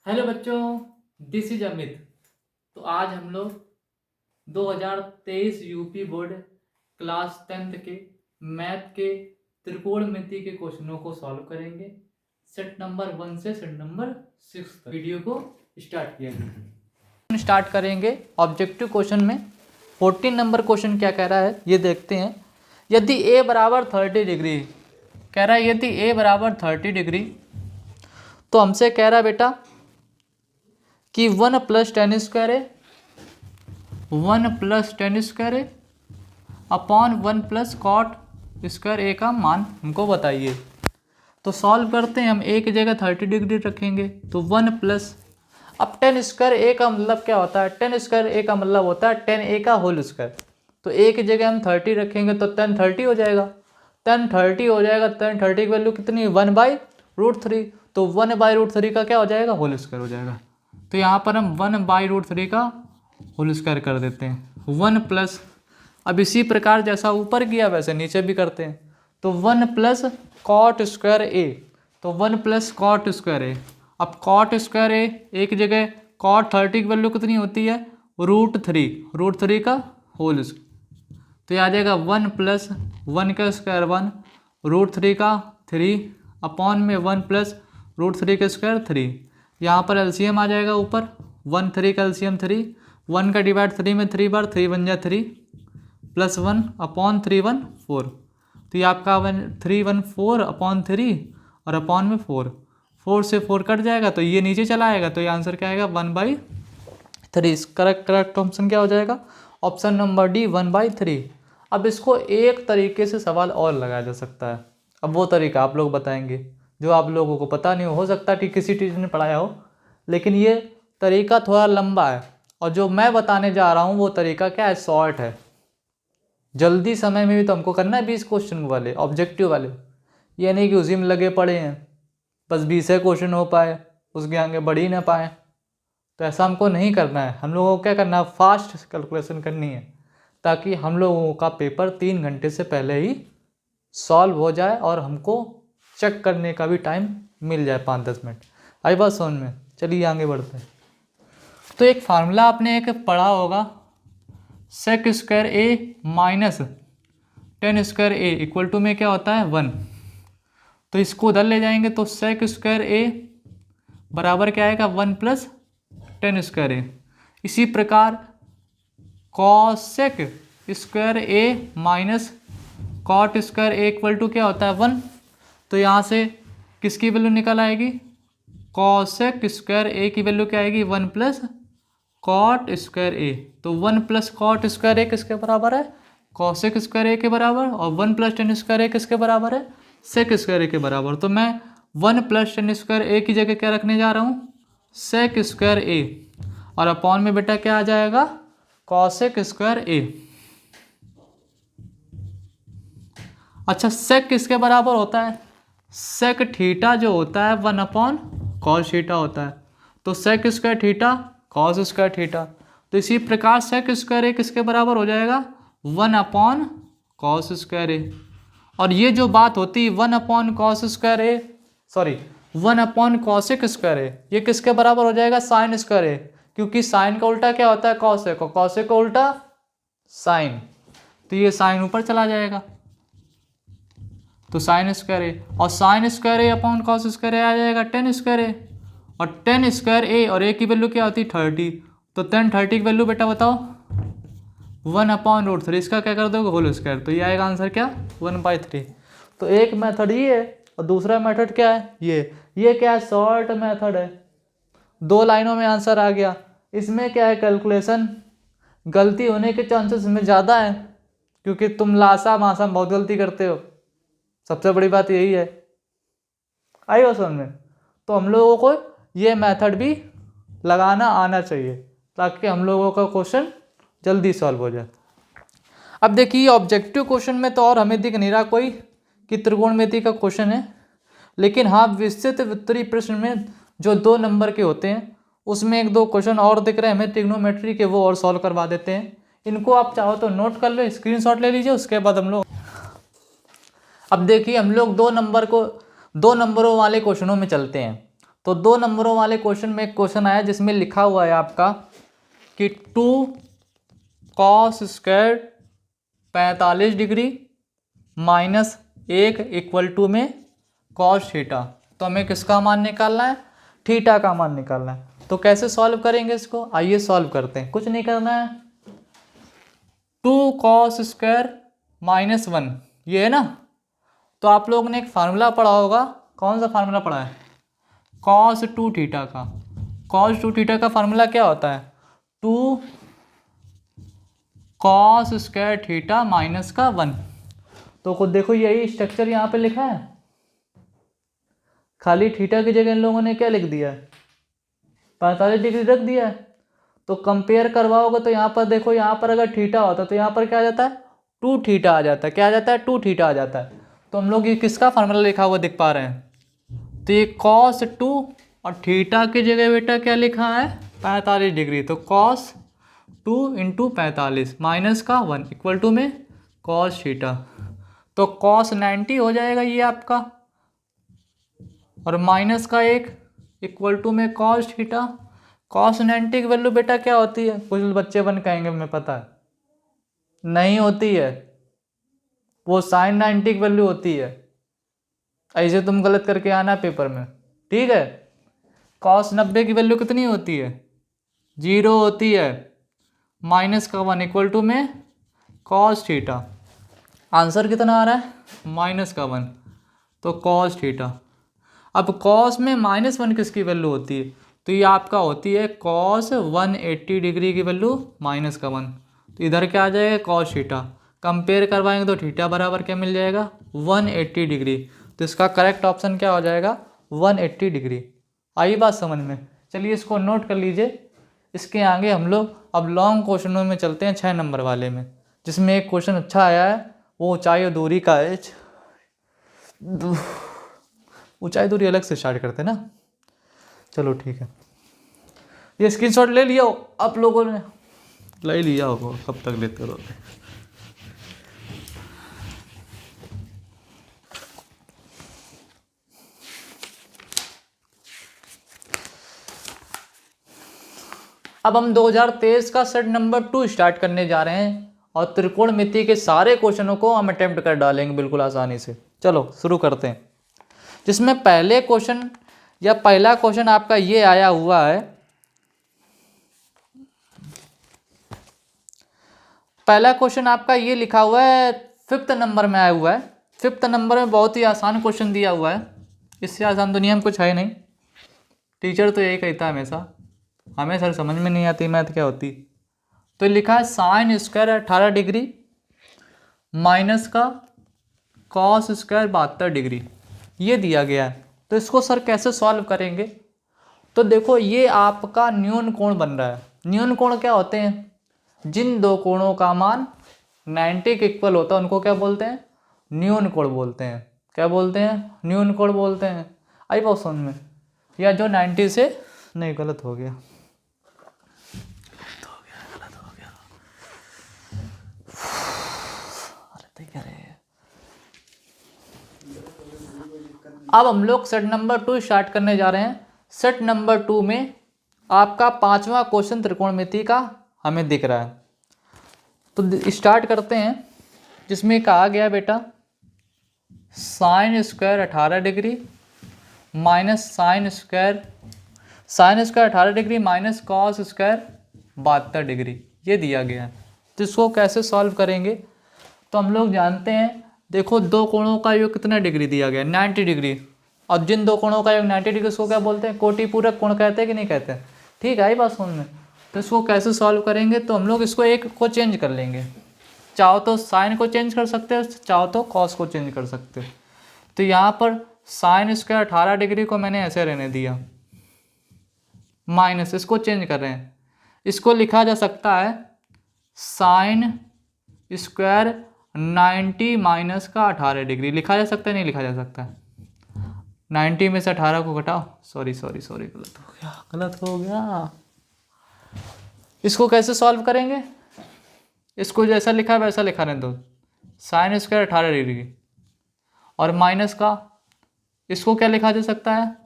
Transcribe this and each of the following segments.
Hello बच्चों, this is Amit. तो आज हम लोग 2023 यूपी बोर्ड क्लास 10th के मैथ के त्रिकोणमिति के क्वेश्चनों को सॉल्व करेंगे। सेट नंबर 1 से सेट नंबर 6 तक वीडियो को स्टार्ट किया। स्टार्ट करेंगे ऑब्जेक्टिव क्वेश्चन में। 14 नंबर क्वेश्चन क्या कह रहा है ये देखते हैं। यदि a बराबर 30 डिग्री कह रहा है, यदि a बराबर 30 डिग्री तो हमसे कह रहा है बेटा कि 1 + tan स्क्वायर है, 1 + tan स्क्वायर है अपॉन 1 + cot स्क्वायर ए का मान हमको बताइए। तो सॉल्व करते हैं। हम ए की जगह 30 डिग्री रखेंगे तो 1 प्लस, अब tan स्क्वायर ए का मतलब क्या होता है? tan स्क्वायर ए का मतलब होता है tan ए का होल स्क्वायर। तो ए की जगह हम 30 रखेंगे तो tan 30 हो जाएगा। tan 30 हो जाएगा। tan 30 की वैल्यू कितनी? 1/√3। तो 1/√3 का क्या हो जाएगा? होल स्क्वायर हो जाएगा। तो यहाँ पर हम 1/√3 का होल स्क्वायर कर देते हैं। 1 प्लस, अब इसी प्रकार जैसा ऊपर किया वैसे नीचे भी करते हैं। तो 1 + cot स्क्वायर ए, तो 1 + cot स्क्वायर ए। अब cot स्क्वायर ए की जगह cot 30 की वैल्यू कितनी होती है? √3 का होल स्क्वायर। तो ये आ जाएगा 1 + 1 का स्क्वायर 1, √3 का 3 अपॉन में 1 + √3 का स्क्वायर 3। यहाँ पर एलसीएम आ जाएगा ऊपर, 1 3 का एलसीएम 3, 1 का डिवाइड 3 में 3 बार, 3 बन जाए 3 + 1 अपॉन 3 1 4। तो ये आपका 3 1 4 अपॉन 3 और अपॉन में 4 से 4 कट जाएगा तो ये नीचे चला आएगा। तो ये आंसर क्या आएगा? 1/3। करेक्ट ऑप्शन क्या हो जाएगा? Option number D 1/3। अब इसको एक तरीके से सवाल और लगाया जा सकता है। अब वो तरीका आप लोग बताएंगे जो आप लोगों को पता नहीं हो सकता कि किसी टीचर ने पढ़ाया हो, लेकिन ये तरीका थोड़ा लंबा है। और जो मैं बताने जा रहा हूँ वो तरीका क्या है? शॉर्ट है। जल्दी समय में भी तो हमको करना है 20 क्वेश्चन वाले ऑब्जेक्टिव वाले। ये नहीं कि उसी में लगे पड़े हैं बस 20 क्वेश्चन हो पाए उसके आगे बढ़ ही ना पाए। तो ऐसा हमको नहीं करना है। हम लोगों को क्या करना है? फास्ट कैलकुलेशन करनी है ताकि हम लोगों का पेपर 3 घंटे से पहले ही सॉल्व हो जाए और हमको चेक करने का भी टाइम मिल जाए 5-10 मिनट। आई बात समझ में? चलिए आगे बढ़ते हैं। तो एक फार्मूला आपने एक पढ़ा होगा, sec square A minus tan square A equal to में क्या होता है? 1। तो इसको उधर ले जाएंगे तो सेक स्क्वायर ए बराबर क्या आएगा? 1 + tan स्क्वायर ए। इसी प्रकार cosec square A minus cot square A equal to क्या होता है? 1। तो यहाँ से किसकी वैल्यू निकल आएगी? कॉसेक स्क्वायर ए की वैल्यू क्या आएगी? 1 + कॉट स्क्वायर ए। तो 1 + कॉट स्क्वायर ए किसके बराबर है? कॉसेक स्क्वायर ए के बराबर। और 1 + tan स्क्वायर ए किसके बराबर है? सेक स्क्वायर ए के बराबर। तो मैं 1 + tan स्क्वायर ए की जगह क्या रखने जा रहा हूँ? सेक स्क्वायर ए। और अपॉन में बेटा क्या आ जाएगा? कॉसेक स्क्वायर ए। अच्छा, सेक किसके बराबर होता है? सेक थीटा जो होता है 1/cos थीटा होता है। तो sec square theta cos square theta. तो इसी प्रकार सेक स्क्वायर ए किसके बराबर हो जाएगा? 1/cos स्क्वायर ए। और ये जो बात होती है 1/cos स्क्वायर ए, सॉरी 1/cosec स्क्वायर ए, ये किसके बराबर हो जाएगा? साइन स्क्वायर ए। क्योंकि साइन का उल्टा क्या होता है? कॉसेक, और कॉसेक का उल्टा साइन। तो ये साइन ऊपर चला जाएगा तो साइन स्क्वायर ए, और साइन स्क्वायर ए अपॉन कॉस स्क्वायर ए आ जाएगा tan स्क्वायर ए। और tan स्क्वायर ए और ए की वैल्यू क्या होती है? 30। तो tan 30 की वैल्यू बेटा बताओ? 1/√3। इसका क्या कर दोगे? Whole square. तो ये आएगा आंसर क्या? 1/3। तो एक मेथड ये है और दूसरा मेथड क्या है? ये क्या है? शॉर्ट मेथड है। 2 लाइनों में आंसर आ गया। इसमें क्या है? कैलकुलेशन गलती होने के चांसेस में ज़्यादा है क्योंकि तुम लासा मासा बहुत गलती करते हो। सबसे बड़ी बात यही है। आई हो समझ में? तो हम लोगों को ये मेथड भी लगाना आना चाहिए ताकि हम लोगों का क्वेश्चन जल्दी सॉल्व हो जाए। अब देखिए ऑब्जेक्टिव क्वेश्चन में तो और हमें दिख नहीं रहा कोई कि त्रिकोणमिति का क्वेश्चन है, लेकिन हाँ विस्तृत उत्तरी प्रश्न में जो 2 नंबर के होते हैं उसमें 1-2 क्वेश्चन और दिख रहे हैं हमें ट्रिग्नोमेट्री के, वो और सॉल्व करवा देते हैं। इनको आप चाहो तो नोट कर लो, स्क्रीनशॉट ले लीजिए। उसके बाद हम लोग अब देखिए हम लोग 2 नंबरों वाले क्वेश्चनों में चलते हैं। तो 2 नंबरों वाले क्वेश्चन में एक क्वेश्चन आया जिसमें लिखा हुआ है आपका कि 2 cos square 45 degree minus 1 equal to में cos थीटा। तो हमें किसका मान निकालना है? थीटा का मान निकालना है। तो कैसे सॉल्व करेंगे इसको? आइए सॉल्व करते हैं। कुछ नहीं करना है, 2 cos स्क्वायर माइनस 1 ये है ना। तो आप लोगों ने एक फार्मूला पढ़ा होगा, कौन सा फार्मूला पढ़ा है? cos 2 थीटा का। cos 2 थीटा का फार्मूला क्या होता है? 2 cos स्क्वायर थीटा माइनस का 1। तो खुद देखो यही स्ट्रक्चर यहाँ पे लिखा है, खाली थीटा की जगह इन लोगों ने क्या लिख दिया है? 45 डिग्री रख दिया है। तो कंपेयर करवाओगे तो यहाँ पर देखो, यहाँ पर अगर थीटा होता तो यहाँ पर क्या आ जाता है? 2 थीटा आ जाता है। क्या आ जाता है? 2 थीटा आ जाता है। तो हम लोग ये किसका फार्मूला लिखा हुआ देख पा रहे हैं? तो ये cos 2 और थीटा की जगह बेटा क्या लिखा है? 45 डिग्री। तो cos 2 इंटू 45 माइनस का 1 इक्वल टू में cos थीटा। तो cos 90 हो जाएगा ये आपका, और माइनस का 1 इक्वल टू में cos थीटा। cos 90 की वैल्यू बेटा क्या होती है? कुछ बच्चे बन कहेंगे हमें पता है, नहीं होती है, वो sin 90 की वैल्यू होती है। ऐसे तुम गलत करके आना पेपर में, ठीक है। cos 90 की वैल्यू कितनी होती है? 0 होती है। माइनस का 1 इक्वल टू में cos थीटा। आंसर कितना आ रहा है? माइनस का 1। तो cos थीटा। अब cos में माइनस 1 किसकी वैल्यू होती है? तो ये आपका होती है cos 180 डिग्री की वैल्यू माइनस का 1। तो इधर क्या आ जाएगा? cos theta. कंपेयर करवाएंगे तो थीटा बराबर क्या मिल जाएगा? 180 डिग्री। तो इसका करेक्ट ऑप्शन क्या हो जाएगा? 180 डिग्री। आई बात समझ में? चलिए इसको नोट कर लीजिए। इसके आगे हम लोग अब लॉन्ग क्वेश्चनों में चलते हैं, 6 नंबर वाले में, जिसमें एक क्वेश्चन अच्छा आया है, वो ऊंचाई और दूरी का है। ऊंचाई दूरी अलग से स्टार्ट करते हैं ना। चलो ठीक है, ये स्क्रीनशॉट ले लिया हो आप लोगों ने? ले लिया होगा, कब तक लेते रहोगे? अब हम 2023 का सेट नंबर 2 स्टार्ट करने जा रहे हैं, और त्रिकोणमिति के सारे क्वेश्चनों को हम अटेम्प्ट कर डालेंगे बिल्कुल आसानी से। चलो शुरू करते हैं। जिसमें पहले क्वेश्चन या पहला क्वेश्चन आपका ये आया हुआ है। पहला क्वेश्चन आपका ये लिखा हुआ है, 5th नंबर में आया हुआ है। 5th नंबर में बहुत ही आसान क्वेश्चन दिया हुआ है, इससे आसान दुनिया में कुछ है नहीं। टीचर तो यही कहता है हमेशा, हमें सर समझ में नहीं आती मैथ क्या होती। तो लिखा है साइन स्क्वायर 18 डिग्री माइनस का कॉस स्क्वायर 72 डिग्री, ये दिया गया है। तो इसको सर कैसे सॉल्व करेंगे? तो देखो ये आपका न्यून कोण बन रहा है। न्यून कोण क्या होते हैं? जिन दो कोणों का मान 90 के इक्वल होता है उनको क्या बोलते हैं? न्यून कोण बोलते हैं। क्या बोलते हैं? न्यून कोण बोलते हैं। आई बात समझ में? या जो 90 से नहीं, गलत हो गया, अब हम लोग सेट नंबर 2 स्टार्ट करने जा रहे हैं। सेट नंबर 2 में आपका 5वां क्वेश्चन त्रिकोणमिति का हमें दिख रहा है। तो स्टार्ट करते हैं, जिसमें कहा गया बेटा sign square 18 degree minus sign square 18 degree minus cos square 72 degree, ये दिया गया है। तो इसको कैसे सॉल्व करेंगे? तो हम लोग जानते हैं, देखो दो कोणों का योग कितना डिग्री दिया गया? 90 डिग्री। और जिन दो कोणों का योग 90 डिग्री उसको क्या बोलते हैं? कोटि पूरक कोण कहते हैं कि नहीं कहते? ठीक है, आई बात समझ में? तो इसको कैसे सॉल्व करेंगे? तो हम लोग इसको एक को चेंज कर लेंगे। चाहो तो साइन को चेंज कर सकते हो, चाहो तो कॉस को चेंज कर सकते हो। तो यहाँ पर साइन स्क्वायर 18 डिग्री को मैंने ऐसे रहने दिया, माइनस इसको चेंज कर रहे हैं, इसको लिखा जा सकता है साइन स्क्वायर 90 माइनस का 18 डिग्री। लिखा जा सकता है? नहीं लिखा जा सकता है? 90 में से 18 को घटाओ, सॉरी गलत हो गया। इसको कैसे सॉल्व करेंगे? इसको जैसा लिखा है वैसा लिखा रहने दो, साइन स्क्वायर 18 डिग्री और माइनस का, इसको क्या लिखा जा सकता है?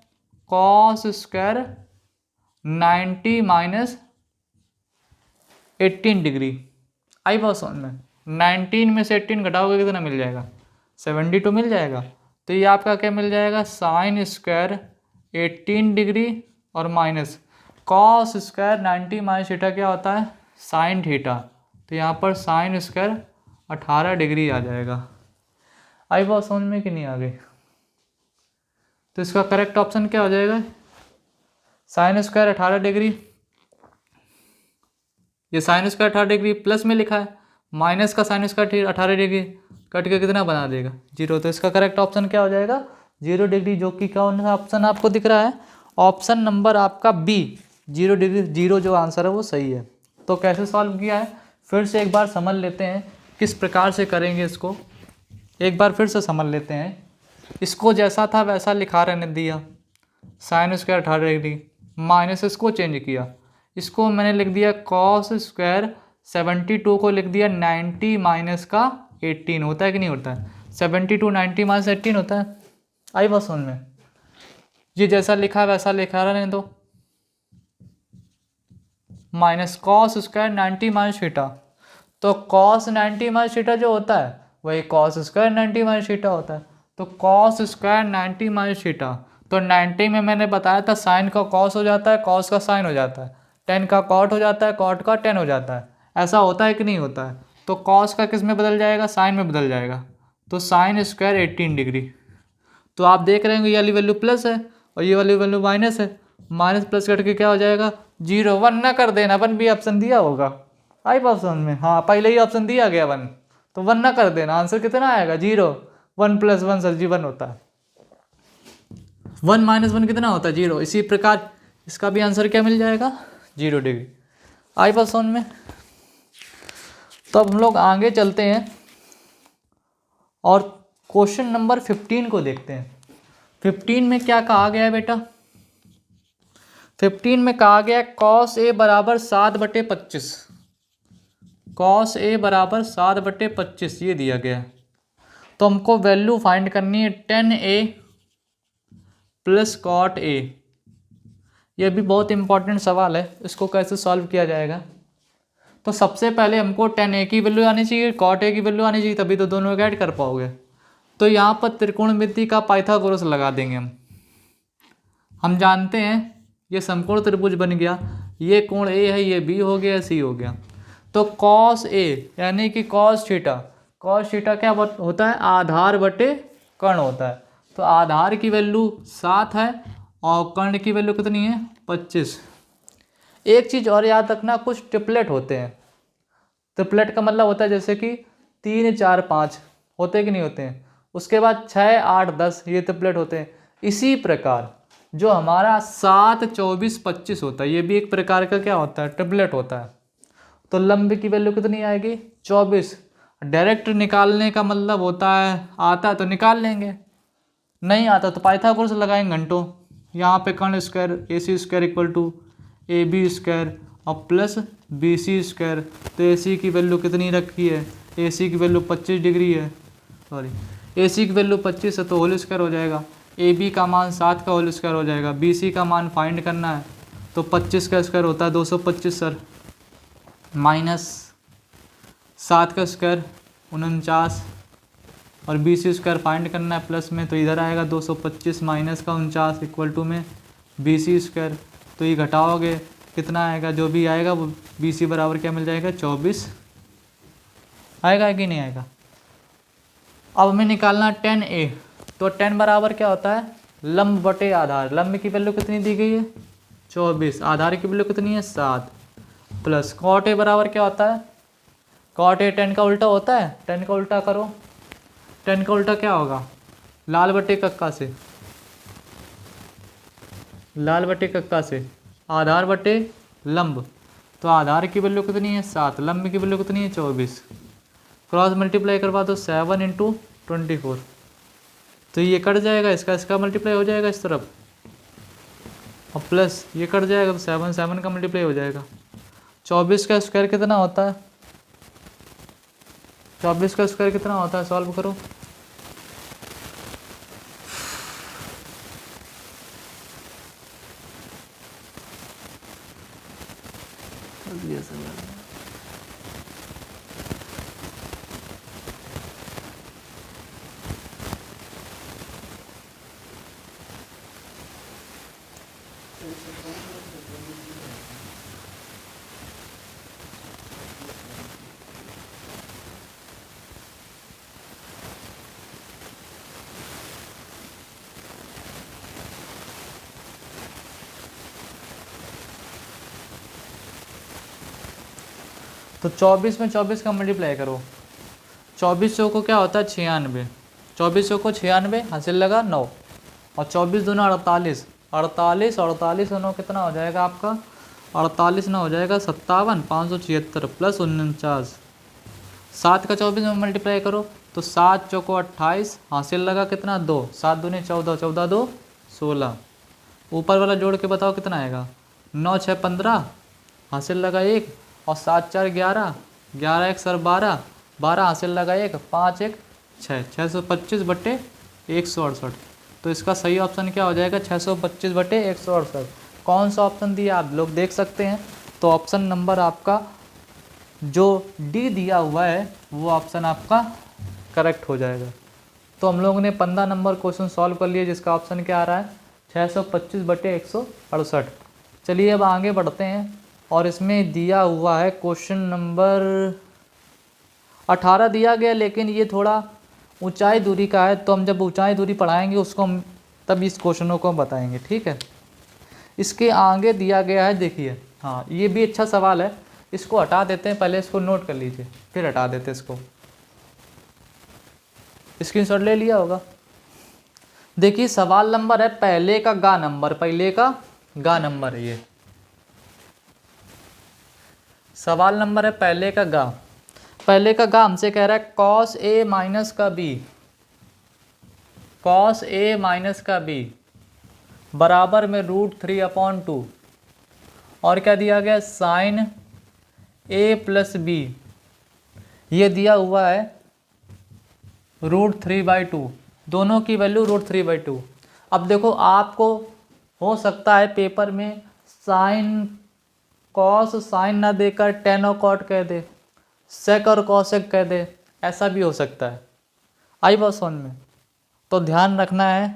Cos square 90 minus 18 degree. आई बात समझ में? 19 में से 18 घटाओगे कितना मिल जाएगा? 72 मिल जाएगा। तो ये आपका क्या मिल जाएगा? साइन स्क्वायर 18 डिग्री और minus cos square 90 minus theta क्या होता है? Sine theta. तो यहाँ पर साइन स्क्वायर 18 डिग्री आ जाएगा। आई बात समझ में कि नहीं आ गई? तो इसका करेक्ट ऑप्शन क्या हो जाएगा? साइन स्क्वायर 18 डिग्री, ये साइन स्क्वायर 18 डिग्री प्लस में लिखा है, माइनस का साइन स्क्वायर 18 डिग्री कट के कितना बना देगा? 0। तो इसका करेक्ट ऑप्शन क्या हो जाएगा? 0 डिग्री, जो कि कौन सा ऑप्शन आपको दिख रहा है? ऑप्शन नंबर आपका बी, 0 डिग्री। 0 जो आंसर है वो सही है। तो कैसे सॉल्व किया है फिर से एक बार समझ लेते हैं, किस प्रकार से करेंगे इसको एक बार फिर से समझ लेते हैं। इसको जैसा था वैसा लिखा रहने दिया, साइन स्क्वायर 18 डिग्री, माइनस इसको चेंज किया, इसको मैंने लिख दिया कॉस स्क्वायर 72 को लिख दिया 90 माइनस का 18। होता है कि नहीं होता है? 72 90 माइनस 18 होता है। आई बात समझ में? ये जैसा लिखा है वैसा लिखा रहने दो। Minus cos square 90 minus theta, तो कॉस 90 माइनस थीटा जो होता है वही कॉस स्क्वायर 90 माइनस थीटा होता है। तो कॉस स्क्वायर 90 माइनस थीटा, तो 90 में मैंने बताया था साइन का कॉस हो जाता है, कॉस का साइन हो जाता है, टेन का कॉट हो जाता है, कॉट का टेन हो जाता है। ऐसा होता है कि नहीं होता है? तो कॉस का किस में बदल जाएगा? साइन में बदल जाएगा। तो साइन स्क्वायर 18 डिग्री। तो आप देख रहे हैं ये वाली वैल्यू प्लस है और ये वाली वैल्यू माइनस है, माइनस प्लस करके क्या हो जाएगा? 0। 1 ना कर देना, 1 भी ऑप्शन दिया होगा। आई बात समझ में? हाँ, पहले ही ऑप्शन दिया गया 1, तो 1 ना कर देना। आंसर कितना आएगा? 0। 1 + 1 सर जी 1 होता है। 1 - 1 कितना होता है? 0। इसी प्रकार इसका भी आंसर क्या मिल जाएगा? 0 डिग्री। आई बात समझ में? तो अब हम लोग आगे चलते हैं और क्वेश्चन नंबर 15 को देखते हैं। 15 में क्या कहा गया है बेटा? 15 में कहा गया कॉस ए बराबर 7/25, कॉस ए बराबर 7/25 ये दिया गया है। तो हमको वैल्यू फाइंड करनी है tan A plus cot A। यह भी बहुत इंपॉर्टेंट सवाल है, इसको कैसे सॉल्व किया जाएगा? तो सबसे पहले हमको tan A की वैल्यू आनी चाहिए, cot A की वैल्यू आनी चाहिए, तभी तो दोनों को ऐड कर पाओगे। तो यहाँ पर त्रिकोणमिति का पाइथागोरस लगा देंगे हम जानते हैं ये समकोण त्रिभुज बन गया, ये कोण A है, ये B हो गया, C हो गया। तो cos A यानी कि cos थीटा, cos थीटा क्या होता है? आधार बटे कर्ण होता है। तो आधार की वैल्यू 7 है और कर्ण की वैल्यू कितनी है? 25। एक चीज़ और याद रखना, कुछ ट्रिपलेट होते हैं। ट्रिपलेट का मतलब होता है जैसे कि 3 4 5 होते कि नहीं होते हैं, उसके बाद 6 8 10 ये ट्रिपलेट होते हैं। इसी प्रकार जो हमारा 7 24 25 होता है, ये भी एक प्रकार का क्या होता है? ट्रिपलेट होता है। तो लंब की वैल्यू कितनी आएगी? 24। डायरेक्ट निकालने का मतलब होता है आता है तो निकाल लेंगे, नहीं आता तो पाइथागोरस लगाएंगे घंटों। यहाँ पे कर्ण square AC square equal to AB square और प्लस BC स्क्वायर। तो AC की वैल्यू कितनी रखी है? AC की वैल्यू 25 डिग्री है, सॉरी AC की वैल्यू 25 है तो होल स्क्वायर हो जाएगा। AB का मान 7 का होल स्क्वायर हो जाएगा। BC का मान फाइंड करना है तो 25 का स्क्वायर होता है 225 सर, माइनस 7 का स्क्वायर 49 और BC स्क्वायर फाइंड करना है प्लस में, तो इधर आएगा 225 माइनस का 49 इक्वल टू में BC स्क्वायर। तो ये घटाओगे कितना आएगा? जो भी आएगा वो BC बराबर क्या मिल जाएगा? 24 आएगा कि नहीं आएगा? अब हमें निकालना tan A। तो tan बराबर क्या होता है? लंब बटे आधार। लंब की वैल्यू कितनी दी गई है? 24। आधार की वैल्यू कितनी है? 7 प्लस cot A बराबर क्या होता है? cot A tan का उल्टा होता है। tan का उल्टा करो, tan का उल्टा क्या होगा? लाल बटे कक्का से, लाल बटे कक्का से आधार बटे लंब। तो आधार की वैल्यू कितनी है? 7, लंब की वैल्यू कितनी है? 24। क्रॉस मल्टीप्लाई करवा दो 7 × 24, तो ये कट जाएगा, इसका मल्टीप्लाई हो जाएगा इस तरफ और प्लस ये कट जाएगा तो 7 का मल्टीप्लाई हो जाएगा। 24 का स्क्वायर कितना होता है? 24 का स्क्वायर कितना होता है? सॉल्व करो। तो 24 में 24 का मल्टीप्लाई करो। 2400 को क्या होता है 96, 2400 को 96 हासिल लगा 9 और 24 दूना 48, 48 48 9 कितना हो जाएगा आपका 48 9 हो जाएगा 57, 576 प्लस 49, 7 का 24 में मल्टीप्लाई करो तो 7 चौको 28 हासिल लगा कितना 2, 7 दूनी 14, 14 2 16, ऊपर वाला जोड़ के बताओ कितना आएगा 9 6 15 हासिल लगा 1 और 7 4 11, 11 1 सर 12, 12 हासिल लगा 1, 5 1 6, 625 बटे 168। तो इसका सही ऑप्शन क्या हो जाएगा 625 बटे 168। कौन सा ऑप्शन दिया आप लोग देख सकते हैं। तो ऑप्शन नंबर आपका जो डी दिया हुआ है वो ऑप्शन आपका करेक्ट हो जाएगा। तो हम लोगों ने 15 नंबर क्वेश्चन सॉल्व कर लिए जिसका ऑप्शन क्या आ रहा है 625 बटे 168। चलिए अब आगे बढ़ते हैं और इसमें दिया हुआ है क्वेश्चन नंबर 18 दिया गया, लेकिन ये थोड़ा ऊंचाई दूरी का है। तो हम जब ऊंचाई दूरी पढ़ाएंगे उसको हम तब इस क्वेश्चनों को बताएंगे, ठीक है। इसके आगे दिया गया है, देखिए हाँ ये भी अच्छा सवाल है, इसको हटा देते हैं, पहले इसको नोट कर लीजिए फिर हटा देते हैं इसको। स्क्रीनशॉट ले लिया होगा। देखिए सवाल नंबर है पहले का गा नंबर, पहले का गा नंबर है ये सवाल नंबर है पहले का गा। पहले का गा हमसे कह रहा है कॉस ए माइनस का बी, कॉस ए माइनस का बी बराबर में √3/2 और क्या दिया गया साइन ए प्लस बी, ये दिया हुआ है √3/2, दोनों की वैल्यू √3/2। अब देखो आपको हो सकता है पेपर में साइन कॉस साइन ना देकर टेन और कॉट कह दे, सेक और कॉसेक कह दे, ऐसा भी हो सकता है। आई बात समझ में। तो ध्यान रखना है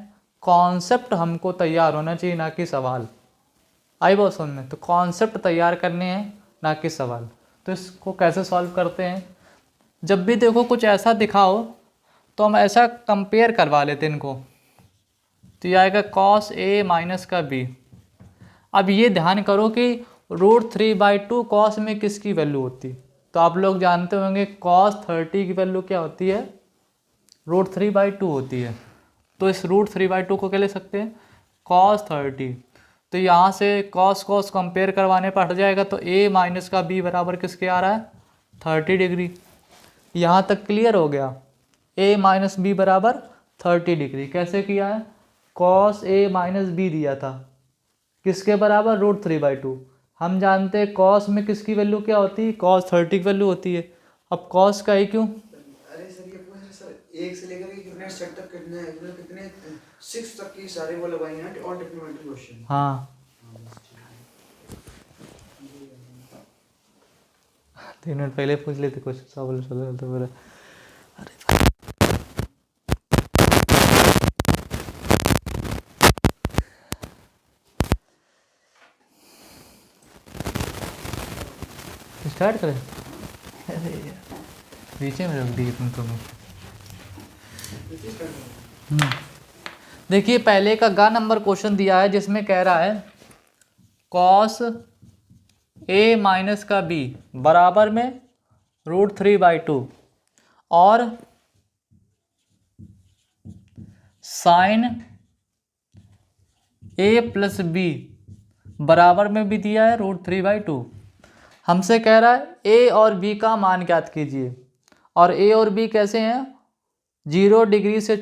कॉन्सेप्ट हमको तैयार होना चाहिए ना कि सवाल। आई बात समझ में। तो कॉन्सेप्ट तैयार करने हैं ना कि सवाल। तो इसको कैसे सॉल्व करते हैं, जब भी देखो कुछ ऐसा दिखाओ तो हम ऐसा कंपेयर करवा लेते हैं इनको। तो ये आएगा कॉस ए माइनस का बी। अब ये ध्यान करो कि √3/2 कॉस में किसकी वैल्यू होती। तो आप लोग जानते होंगे cos 30 की वैल्यू क्या होती है √3/2 होती है। तो इस √3/2 को क्या ले सकते हैं cos 30। तो यहाँ से cos cos कंपेयर करवाने पर हट जाएगा। तो a माइनस का b बराबर किसके आ रहा है 30 डिग्री। यहाँ तक क्लियर हो गया। a माइनस बी बराबर 30 डिग्री कैसे किया है, cos a माइनस बी दिया था किसके बराबर √3/2। हम जानते हैं cos में किसकी वैल्यू क्या होती है cos 30 की वैल्यू होती है। अब cos का ही क्यों, अरे सर ये पूछ रहे सर 1 से लेकर के कितने सेट तक कितने 6 तक की सारे वो लगाएंगे ना ऑल टेक्नोमेट्री क्वेश्चन। हाँ 3 मिनट पहले पूछ लेते क्वेश्चन सवाल चलो तो बोले स्टार्ट करें। अरे यार बीच में रख दिए तुम। देखिए पहले का गा नंबर क्वेश्चन दिया है जिसमें कह रहा है कॉस ए माइनस का बी बराबर में √3/2 और साइन ए प्लस बी बराबर में भी दिया है √3/2। हमसे कह रहा है ए और बी का मान ज्ञात कीजिए और ए और बी कैसे हैं 0 डिग्री से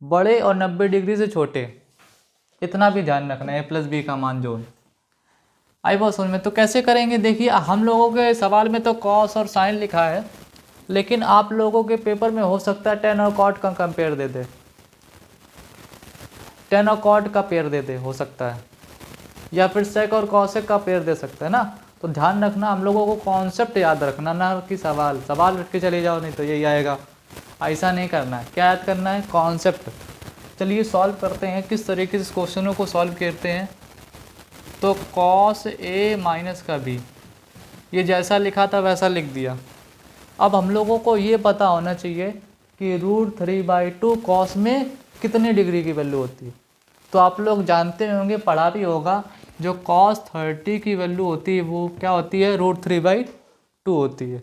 बड़े और 90 डिग्री से छोटे। इतना भी ध्यान रखना है ए प्लस बी का मान जो है। आई बहुत समझ में। तो कैसे करेंगे देखिए हम लोगों के सवाल में तो कॉस और साइन लिखा है, लेकिन आप लोगों के पेपर में हो सकता है टेन और कॉट का कंपेयर दे दे, टेन और कॉट का पेयर दे दे हो सकता है, या फिर सेक और कॉसेक का पेयर दे सकता है ना। तो ध्यान रखना, हम लोगों को कॉन्सेप्ट याद रखना, ना कि सवाल रख के चले जाओ, नहीं तो यही आएगा। ऐसा नहीं करना है, क्या याद करना है, कॉन्सेप्ट। चलिए सॉल्व करते हैं, किस तरीके से इस क्वेश्चनों को सॉल्व करते हैं। तो कॉस ए माइनस का बी, ये जैसा लिखा था वैसा लिख दिया। अब हम लोगों को ये पता होना चाहिए कि √3/2 कॉस में कितने डिग्री की वैल्यू होती है। तो आप लोग जानते होंगे, पढ़ा भी होगा, जो cos 30 की वैल्यू होती है वो क्या होती है, √3/2 होती है।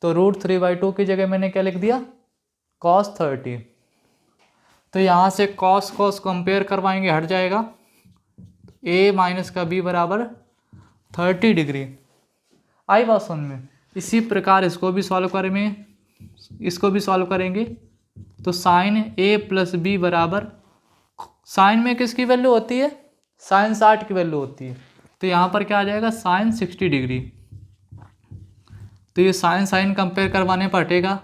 तो √3/2 की जगह मैंने क्या लिख दिया, cos 30। तो यहाँ से cos कंपेयर करवाएंगे, हट जाएगा। a माइनस का b बराबर 30 डिग्री। आई बात समझ में। इसी प्रकार इसको भी सॉल्व करेंगे। तो साइन a प्लस बी बराबर, साइन में किसकी वैल्यू होती है, साइन 60 की वैल्यू होती है। तो यहाँ पर क्या आ जाएगा, साइन 60 डिग्री। तो ये साइन कंपेयर करवाने पर हटेगा।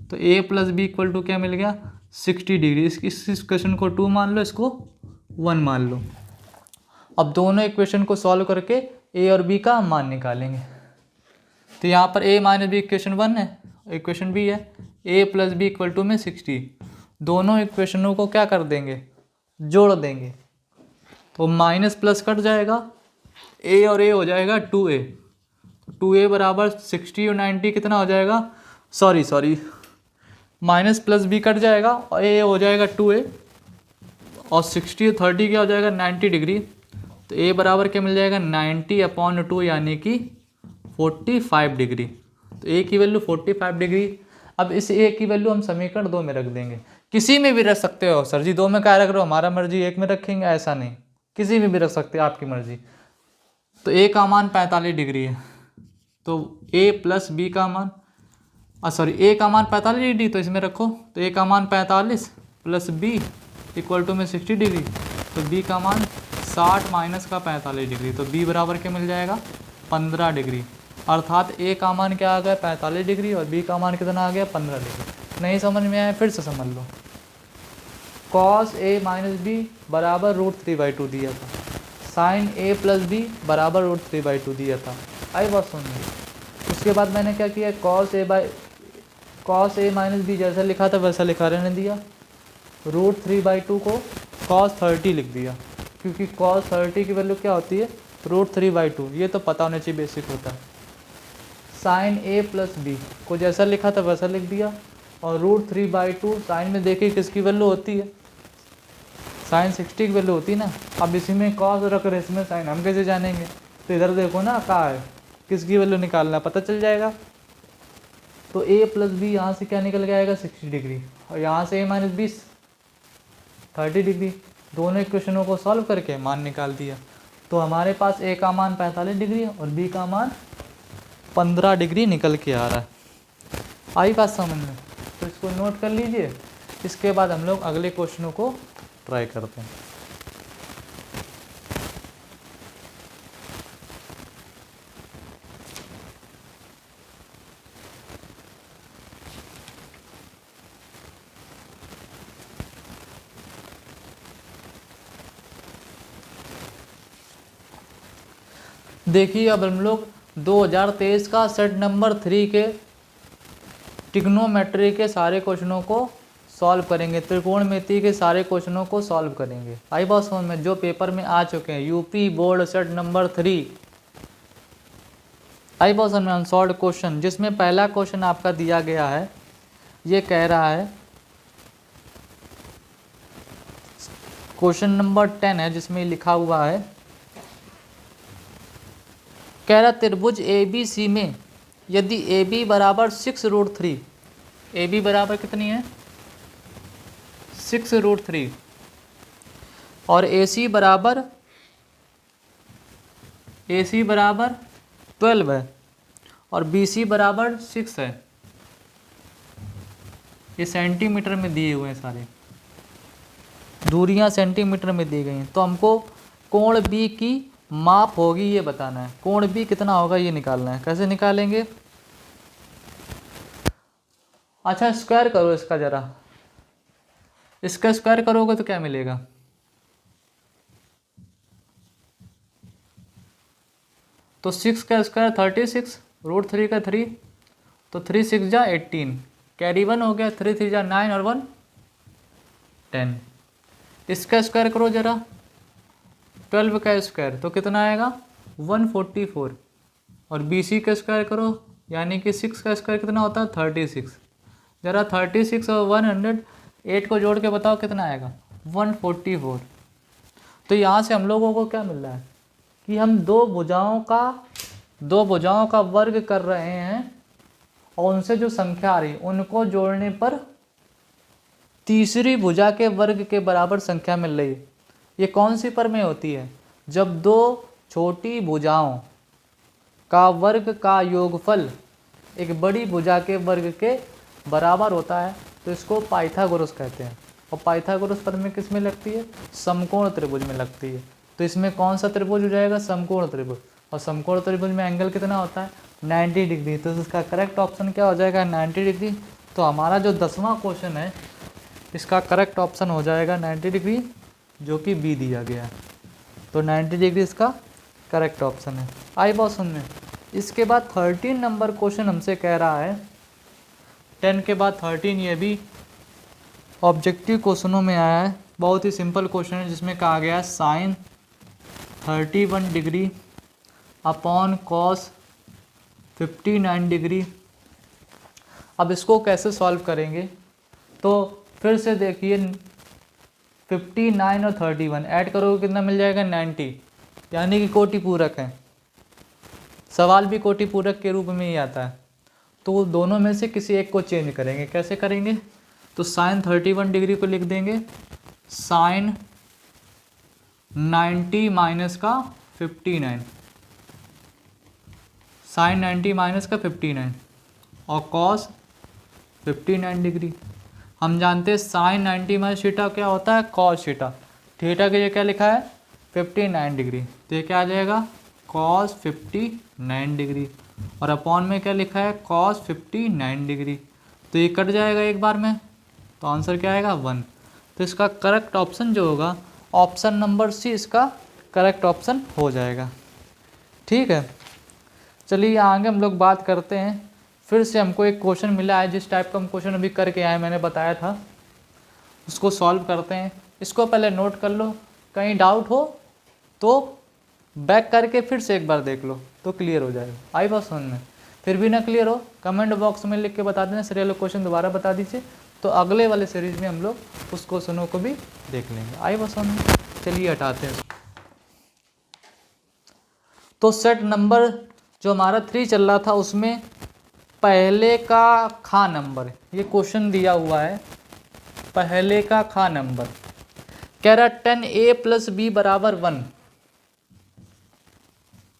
तो a plus B equal to क्या मिल गया, 60 डिग्री। इस क्वेश्चन को 2 मान लो, इसको 1 मान लो। अब दोनों इक्वेशन को सॉल्व करके a और b का मान निकालेंगे। तो यहाँ पर a माइनस बी इक्वेशन 1 है, इक्वेशन b है, a plus B equal to में 60। दोनों इक्वेशनों को क्या कर देंगे, जोड़ देंगे। तो माइनस प्लस कट जाएगा, a और a हो जाएगा 2a। 2a बराबर 60 और 90 कितना हो जाएगा, sorry minus plus b cut जाएगा और a हो जाएगा 2a, और 60 और 30 क्या हो जाएगा, 90 डिग्री। तो a बराबर क्या मिल जाएगा, 90/2 यानी कि 45 डिग्री। तो a की वैल्यू 45 डिग्री। अब इस a की वैल्यू हम समीकरण 2 में रख देंगे। किसी में भी रख सकते हो सर जी, 2 में क्या रख रहे हो, हमारा मर्जी 1 में रखेंगे, ऐसा नहीं, किसी में भी रख सकते हो, आपकी मर्जी। तो a का मान 45 डिग्री है। तो a प्लस बी का मान, a का मान 45 डिग्री, तो इसमें रखो। तो a का मान 45 प्लस b इक्वल टू में 60 डिग्री। तो b का मान 60 माइनस का 45 डिग्री। तो b बराबर क्या मिल जाएगा, 15 डिग्री। अर्थात a का मान क्या आ गया, 45 डिग्री, और b का मान कितना आ गया, 15 डिग्री। नहीं समझ में आया, फिर से समझ लो। cos a माइनस बी बराबर √3/2 दिया था, साइन a प्लस बी बराबर √3/2 दिया था। आई बात सुनिए। उसके बाद मैंने क्या किया, cos a माइनस बी जैसा लिखा था वैसा लिखा रहने दिया, √3/2 को cos 30 लिख दिया, क्योंकि cos 30 की वैल्यू क्या होती है, √3/2। ये तो पता होना चाहिए, बेसिक होता है। साइन a प्लस बी को जैसा लिखा था वैसा लिख दिया, और √3/2 साइन में देखिए किसकी वैल्यू होती है, साइन 60 की वैल्यू होती है ना। अब इसी में कॉस रख रहे, इसमें साइन, हम कैसे जानेंगे। तो इधर देखो ना, कहाँ है, किसकी वैल्यू निकालना, पता चल जाएगा। तो a प्लस बी यहाँ से क्या निकल के आएगा, 60 डिग्री, और यहाँ से a माइनस बी 30 डिग्री। दोनों इक्वेशनों को सॉल्व करके मान निकाल दिया। तो हमारे पास a का मान 45 डिग्री और b का मान 15 डिग्री निकल के आ रहा है। आई बात समझ में। तो इसको नोट कर लीजिए। इसके बाद हम लोग अगले क्वेश्चनों को ट्राई करते हैं। देखिए अब हम लोग 2023 का सेट नंबर 3 के ट्रिग्नोमेट्री के सारे क्वेश्चनों को सॉल्व करेंगे, त्रिकोणमिति के सारे क्वेश्चनों को सॉल्व करेंगे। आई बात समझ में, जो पेपर में आ चुके हैं, यूपी बोर्ड सेट नंबर 3। आई बात समझ में, अनसॉल्व्ड क्वेश्चन, जिसमें पहला क्वेश्चन आपका दिया गया है, ये कह रहा है, क्वेश्चन नंबर 10 है, जिसमें लिखा हुआ है, कह रहा त्रिभुज ए बी सी में यदि ए बी बराबर 6√3, ए बी बराबर कितनी है, 6√3, और ए सी बराबर 12 है, और बी सी बराबर 6 है। ये सेंटीमीटर में दिए हुए हैं, सारे दूरियां सेंटीमीटर में दी गई हैं। तो हमको कोण बी की माप होगी, ये बताना है, कोण बी कितना होगा ये निकालना है। कैसे निकालेंगे, अच्छा स्क्वायर करो इसका, जरा इसका स्क्वायर करोगे तो क्या मिलेगा, तो 6 का स्क्वायर 36, √3 का 3, तो 3 6 जा 18, कैरी 1 हो गया, 3 3 जा 9 और 1 10। इसका स्क्वायर करो जरा, 12 का स्क्वायर तो कितना आएगा 144, और BC का स्क्वायर करो यानी कि 6 का स्क्वायर कितना होता है 36। जरा 36 और 108 को जोड़ के बताओ कितना आएगा 144। तो यहाँ से हम लोगों को क्या मिल रहा है कि हम दो भुजाओं का वर्ग कर रहे हैं और उनसे जो संख्या आ रही है उनको जोड़ने पर तीसरी भुजा के वर्ग के बराबर संख्या मिल रही है। ये कौन सी प्रमेय होती है? जब दो छोटी भुजाओं का वर्ग का योगफल एक बड़ी भुजा के वर्ग के बराबर होता है तो इसको पाइथागोरस कहते हैं। और पाइथागोरस प्रमेय किस में लगती है? समकोण त्रिभुज में लगती है। तो इसमें कौन सा त्रिभुज हो जाएगा? समकोण त्रिभुज। और समकोण त्रिभुज में एंगल कितना होता है? 90 डिग्री। तो इसका करेक्ट ऑप्शन क्या हो जाएगा? 90 डिग्री। तो हमारा जो 10वां क्वेश्चन है इसका करेक्ट ऑप्शन हो जाएगा 90 डिग्री, जो कि बी दिया गया है। तो 90 डिग्री इसका करेक्ट ऑप्शन है। आई बात सुन में। इसके बाद 13 नंबर क्वेश्चन हमसे कह रहा है, 10 के बाद 13, ये भी ऑब्जेक्टिव क्वेश्चनों में आया है। बहुत ही सिंपल क्वेश्चन है जिसमें कहा गया है sine 31 degree upon cos 59 degree. अब इसको कैसे सॉल्व करेंगे? तो फिर से देखिए 59 और 31 ऐड करोगे कितना मिल जाएगा? 90, यानी कि कोटि पूरक है। सवाल भी कोटि पूरक के रूप में ही आता है। तो दोनों में से किसी एक को चेंज करेंगे। कैसे करेंगे? तो साइन 31 डिग्री को लिख देंगे साइन 90 माइनस का 59, साइन 90 माइनस का 59 और कॉस 59 डिग्री। हम जानते हैं साइन 90 माइनस थीटा क्या होता है? Cos theta. थीटा के लिए क्या लिखा है? 59 डिग्री। तो ये क्या आ जाएगा? Cos 59 degree. और अपॉन में क्या लिखा है? Cos 59 degree. तो ये कट जाएगा एक बार में, तो आंसर क्या आएगा? 1। तो इसका करेक्ट ऑप्शन जो होगा ऑप्शन नंबर सी इसका करेक्ट ऑप्शन हो जाएगा। ठीक है, चलिए आगे हम लोग बात करते हैं। फिर से हमको एक क्वेश्चन मिला है, जिस टाइप का हम क्वेश्चन अभी करके आए मैंने बताया था, उसको सॉल्व करते हैं। इसको पहले नोट कर लो, कहीं डाउट हो तो बैक करके फिर से एक बार देख लो तो क्लियर हो जाएगा। आई बात समझ में? फिर भी ना क्लियर हो कमेंट बॉक्स में लिख के बता देना, सीरियल क्वेश्चन दोबारा बता दीजिए, तो अगले वाले सीरीज में हम लोग उस क्वेश्चनों को भी देख लेंगे। आई बात समझ में? चलिए हटाते हैं। तो सेट नंबर जो हमारा 3 चल रहा था उसमें पहले का खा नंबर, ये क्वेश्चन दिया हुआ है। पहले का खा नंबर कह रहा 10a प्लस बी बराबर 1,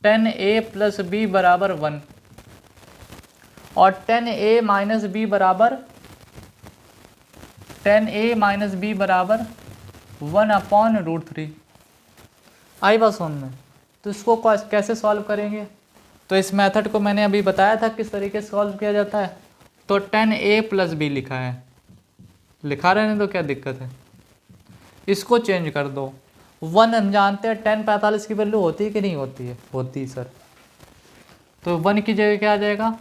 10a प्लस बी बराबर 1 और 10a माइनस बी बराबर 10a माइनस बी बराबर 1/√3। आई बात समझ में? तो इसको कैसे सॉल्व करेंगे? तो इस मेथड को मैंने अभी बताया था किस तरीके से सॉल्व किया जाता है। तो 10a प्लस बी लिखा है, लिखा रहने तो क्या दिक्कत है? इसको चेंज कर दो। 1 हम जानते हैं 10 45 की वैल्यू होती है कि नहीं होती है? होती सर। तो 1 की जगह क्या आ जाएगा?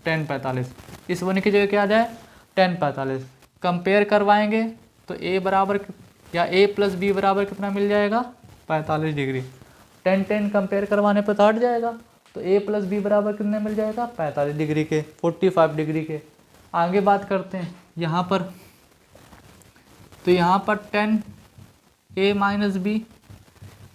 10 45। इस 1 की जगह क्या आ जाए? 10 45। कंपेयर करवाएंगे तो a बराबर या a प्लस बी बराबर कितना मिल जाएगा? 45 डिग्री। 10 10 कंपेयर करवाने पर तो हट जाएगा, तो a प्लस बी बराबर कितने मिल जाएगा? 45 डिग्री के, 45 डिग्री के। आगे बात करते हैं यहाँ पर। तो यहाँ पर 10a minus B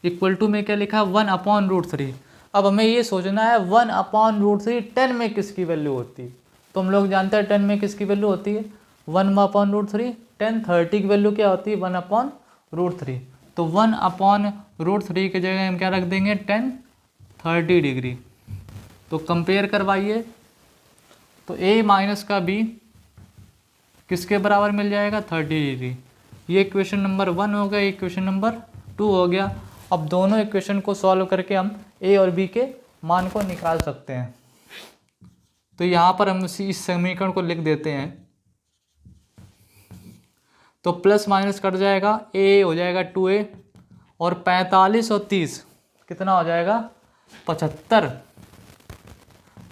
equal to में क्या लिखा? 1/√3। अब हमें ये सोचना है 1/√3 10 में किसकी वैल्यू होती है? तो हम लोग जानते हैं 10 में किसकी वैल्यू होती है? 1/√3। 10 30 की वैल्यू क्या होती है? 1/√3। तो 1/√3 की जगह हम क्या रख देंगे? 10 30 डिग्री। तो कंपेयर करवाइए तो a माइनस का b किसके बराबर मिल जाएगा? 30 डिग्री। ये इक्वेशन नंबर 1 हो गया, इक्वेशन नंबर 2 हो गया। अब दोनों इक्वेशन को सॉल्व करके हम a और b के मान को निकाल सकते हैं। तो यहाँ पर हम इस समीकरण को लिख देते हैं। तो प्लस माइनस कट जाएगा, a हो जाएगा 2a और 45 और 30 कितना हो जाएगा? 75,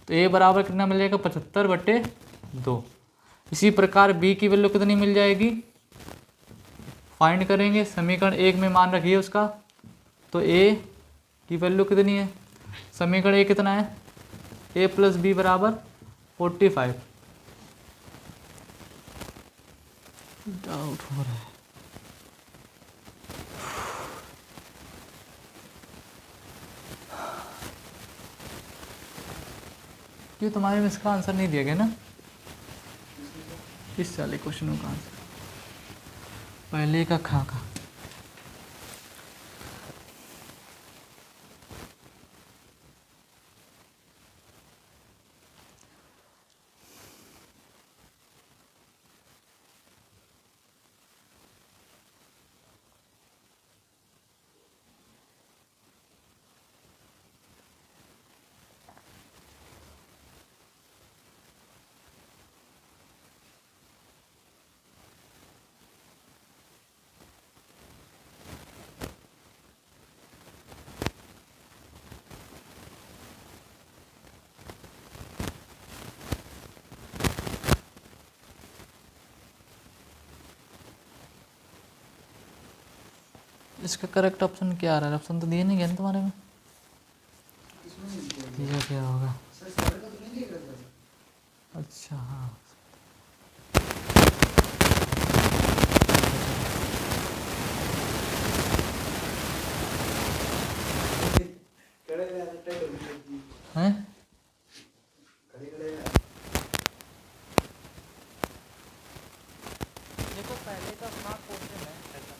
तो ए बराबर कितना मिल जाएगा 75/2। इसी प्रकार बी की वैल्यू कितनी मिल जाएगी, फाइंड करेंगे। समीकरण 1 में मान रखिए उसका, तो ए की वैल्यू कितनी है, समीकरण 1 कितना है, ए प्लस बी बराबर 45। डाउट हो रहा है। ये तुम्हारे में इसका आंसर नहीं दिया गया ना, इस वाले क्वेश्चनों का आंसर पहले का खा का। इसका करेक्ट ऑप्शन क्या आ रहा है, ऑप्शन तो दिए नहीं गए ना तुम्हारे में, इसमें नहीं दिया। ये क्या होगा। सर सारे का तो नहीं देख रहा था। अच्छा हाँ, खड़े रहे तो टाइट हो गई। हैं खड़े खड़े देखो पहले का था क्वेश्चन है ऐसा।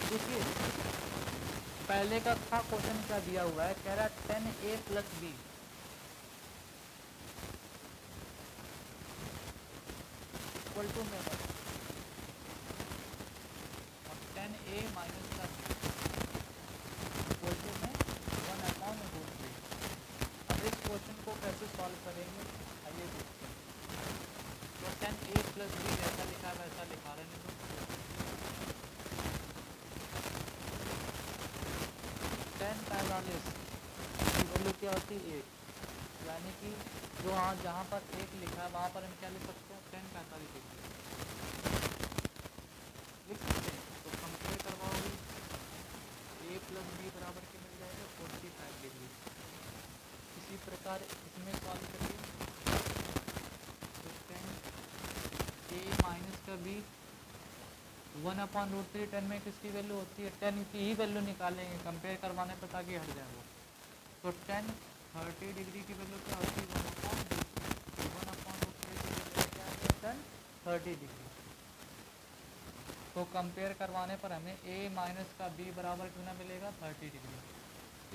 देखिए पहले का था क्वेश्चन क्या दिया हुआ है, कह रहा है 10a plus B equal to में 10a माइनस का बी इक्वल टू में 1/√3। अब इस क्वेश्चन को कैसे सॉल्व करेंगे, आइए देखते हैं। तो 10a प्लस बी जैसा लिखा है वैसा लिखा रहे हैं। तो 1045 की वैल्यू क्या होती है 1, यानी कि जो हाँ जहाँ पर 1 लिखा है वहाँ पर हम क्या लिख सकते हैं, 1045 लिख सकते हैं। तो कंपेयर करवाओगे a प्लस बी बराबर के मिल जाएगा 45 डिग्री। इसी प्रकार इसमें सॉल्व करिए, तो 10a माइनस का बी 1/√3। 10 में किसकी वैल्यू होती है, 10 की ही वैल्यू निकालेंगे कंपेयर करवाने पर ताकि हट जाए वो। तो 10 30 डिग्री की वैल्यू क्या होती है 1/√3 की वैल्यू क्या है 10 30 डिग्री। तो कंपेयर करवाने पर हमें a माइनस का b बराबर कितना मिलेगा 30 डिग्री।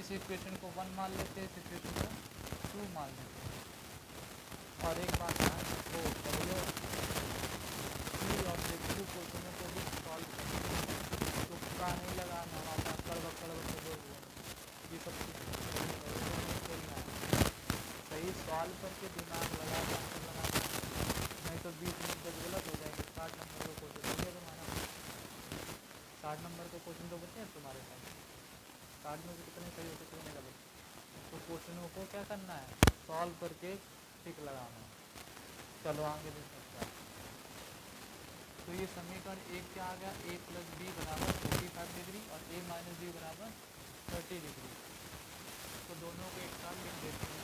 इस इक्वेशन को 1 मान लेते हैं, इस इक्वेशन को 2 मान लेते हैं। और एक बात ध्यान रखो, पहले ऑब्जेक्टिव क्वेश्चनों को भी सॉल्व करना, तुक्का नहीं लगाना, हमारा कड़वा ये सब सही सॉल्व करके दिमाग लगा लगाना, नहीं तो 20 मिनट तक गलत हो जाएंगे। 60 नंबर का क्वेश्चन हो गया तुम्हारा, 60 नंबर का क्वेश्चन तो बचे हैं तुम्हारे साथ, 60 में से कितने सही होते कितने गलत। तो क्वेश्चनों को क्या करना है, सॉल्व करके टिक लगाना है। चलो आगे देख सकते हैं। तो ये समीकरण 1 क्या आ गया, a प्लस बी बराबर 45 डिग्री और a माइनस बी बराबर 30 डिग्री। तो दोनों को एक साथ लिख देते हैं,